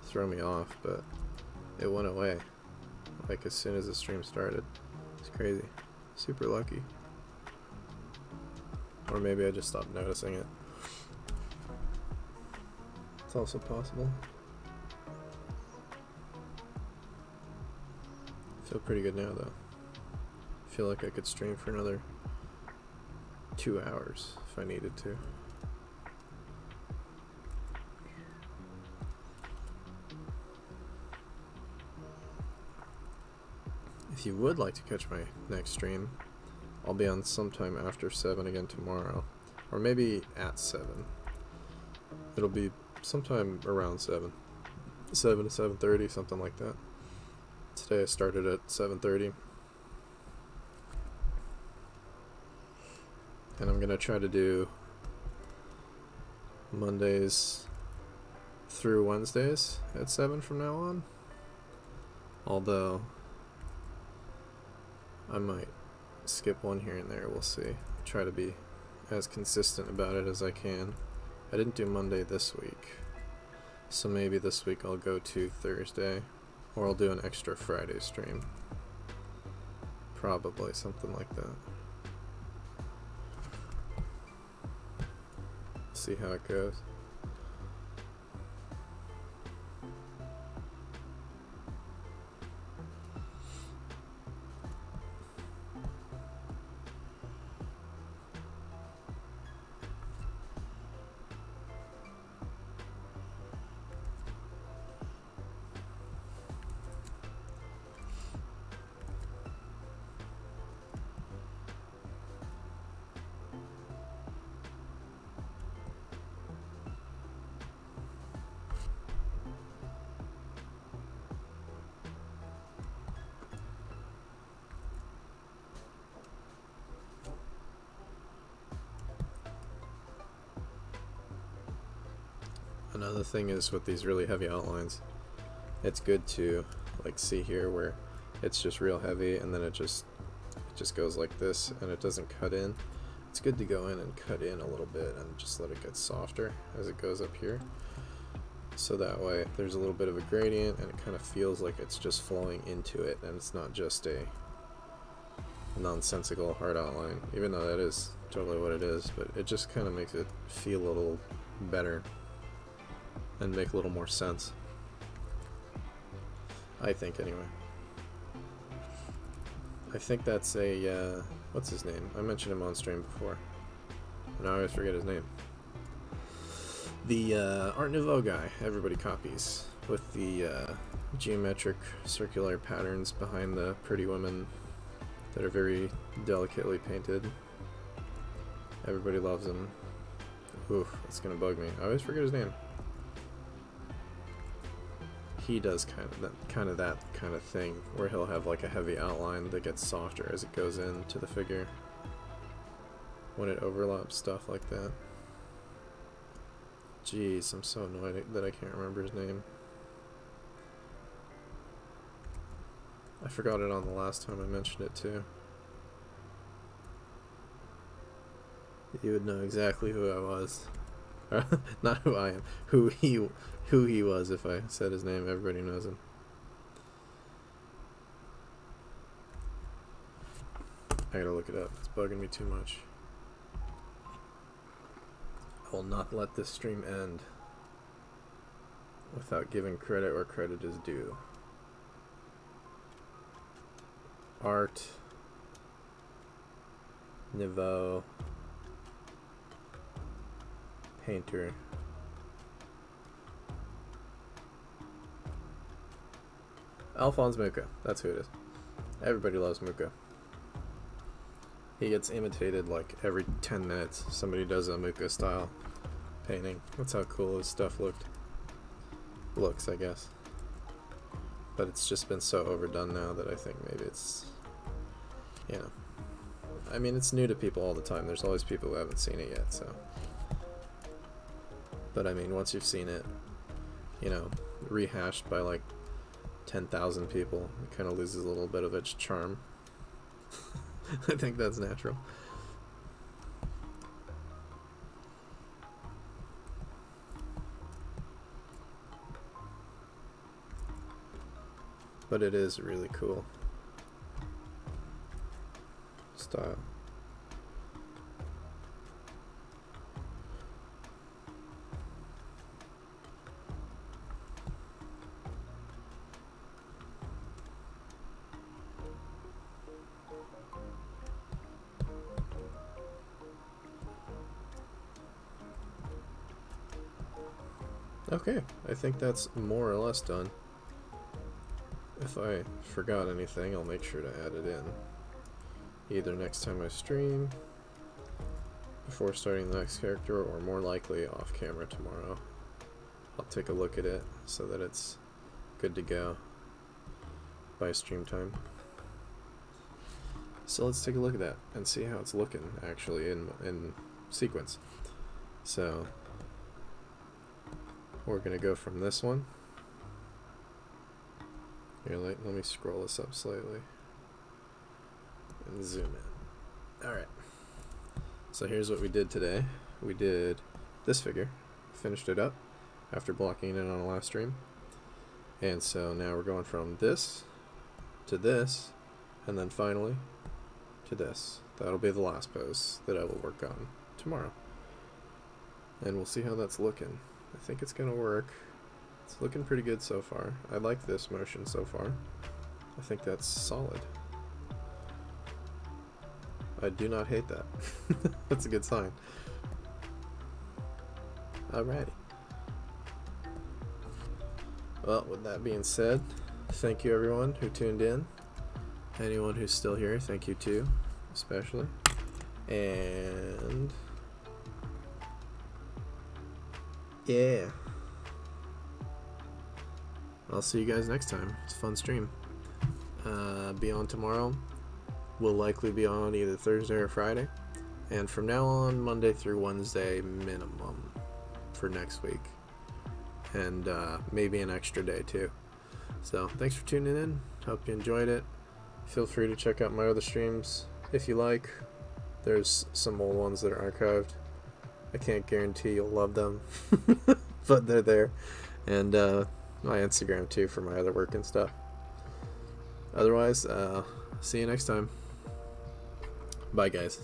throw me off, but it went away. Like as soon as the stream started. It's crazy. Super lucky. Or maybe I just stopped noticing it. It's also possible. I feel pretty good now though. I feel like I could stream for another 2 hours if I needed to. If you would like to catch my next stream, I'll be on sometime after 7 again tomorrow, or maybe at 7. It'll be sometime around 7 to 7:30, something like that. Today I started at 7:30, and I'm gonna try to do Mondays through Wednesdays at 7 from now on, although I might skip one here and there, we'll see. Try to be as consistent about it as I can. I didn't do Monday this week, so maybe this week I'll go to Thursday, or I'll do an extra Friday stream. Probably something like that. See how it goes. Another thing is with these really heavy outlines, it's good to like see here where it's just real heavy and then it just goes like this and it doesn't cut in. It's good to go in and cut in a little bit and just let it get softer as it goes up here. So that way there's a little bit of a gradient and it kind of feels like it's just flowing into it and it's not just a nonsensical hard outline, even though that is totally what it is, but it just kind of makes it feel a little better and make a little more sense, I think, anyway. I think that's a, what's his name? I mentioned him on stream before, and I always forget his name. The Art Nouveau guy everybody copies, with the geometric circular patterns behind the pretty women that are very delicately painted. Everybody loves him. Oof, it's gonna bug me. I always forget his name. He does kind of that kind of thing where he'll have like a heavy outline that gets softer as it goes into the figure when it overlaps stuff like that. Jeez, I'm so annoyed that I can't remember his name. I forgot it on the last time I mentioned it too. You would know exactly who I was. Not who I am. Who he was if I said his name. Everybody knows him. I gotta look it up. It's bugging me too much. I will not let this stream end without giving credit where credit is due. Art Nouveau painter. Alphonse Mucha, that's who it is. Everybody loves Mucha. He gets imitated like every 10 minutes. Somebody does a Mucha style painting. That's how cool his stuff looks, I guess. But it's just been so overdone now that I think maybe it's, you know, I mean, it's new to people all the time. There's always people who haven't seen it yet, so. But I mean, once you've seen it, you know, rehashed by like 10,000 people, it kind of loses a little bit of its charm. I think that's natural. But it is really cool style. Okay, I think that's more or less done. If I forgot anything, I'll make sure to add it in. Either next time I stream, before starting the next character, or more likely off camera tomorrow. I'll take a look at it so that it's good to go by stream time. So let's take a look at that and see how it's looking actually in sequence. So we're gonna go from this one. Here, let me scroll this up slightly and zoom in. Alright, so here's what we did today. We did this figure, finished it up after blocking it on a last stream, and so now we're going from this to this, and then finally to this. That'll be the last pose that I will work on tomorrow, and we'll see how that's looking. I think it's gonna work. It's looking pretty good so far. I like this motion so far. I think that's solid. I do not hate that. That's a good sign. Alrighty. Well, with that being said, thank you everyone who tuned in. Anyone who's still here, thank you too, especially. And yeah. I'll see you guys next time. It's a fun stream. Be on tomorrow. We'll likely be on either Thursday or Friday. And from now on, Monday through Wednesday minimum for next week. and maybe an extra day too. So thanks for tuning in. Hope you enjoyed it. Feel free to check out my other streams if you like. There's some old ones that are archived. I can't guarantee you'll love them, but they're there. And my Instagram too for my other work and stuff. Otherwise, see you next time. Bye, guys.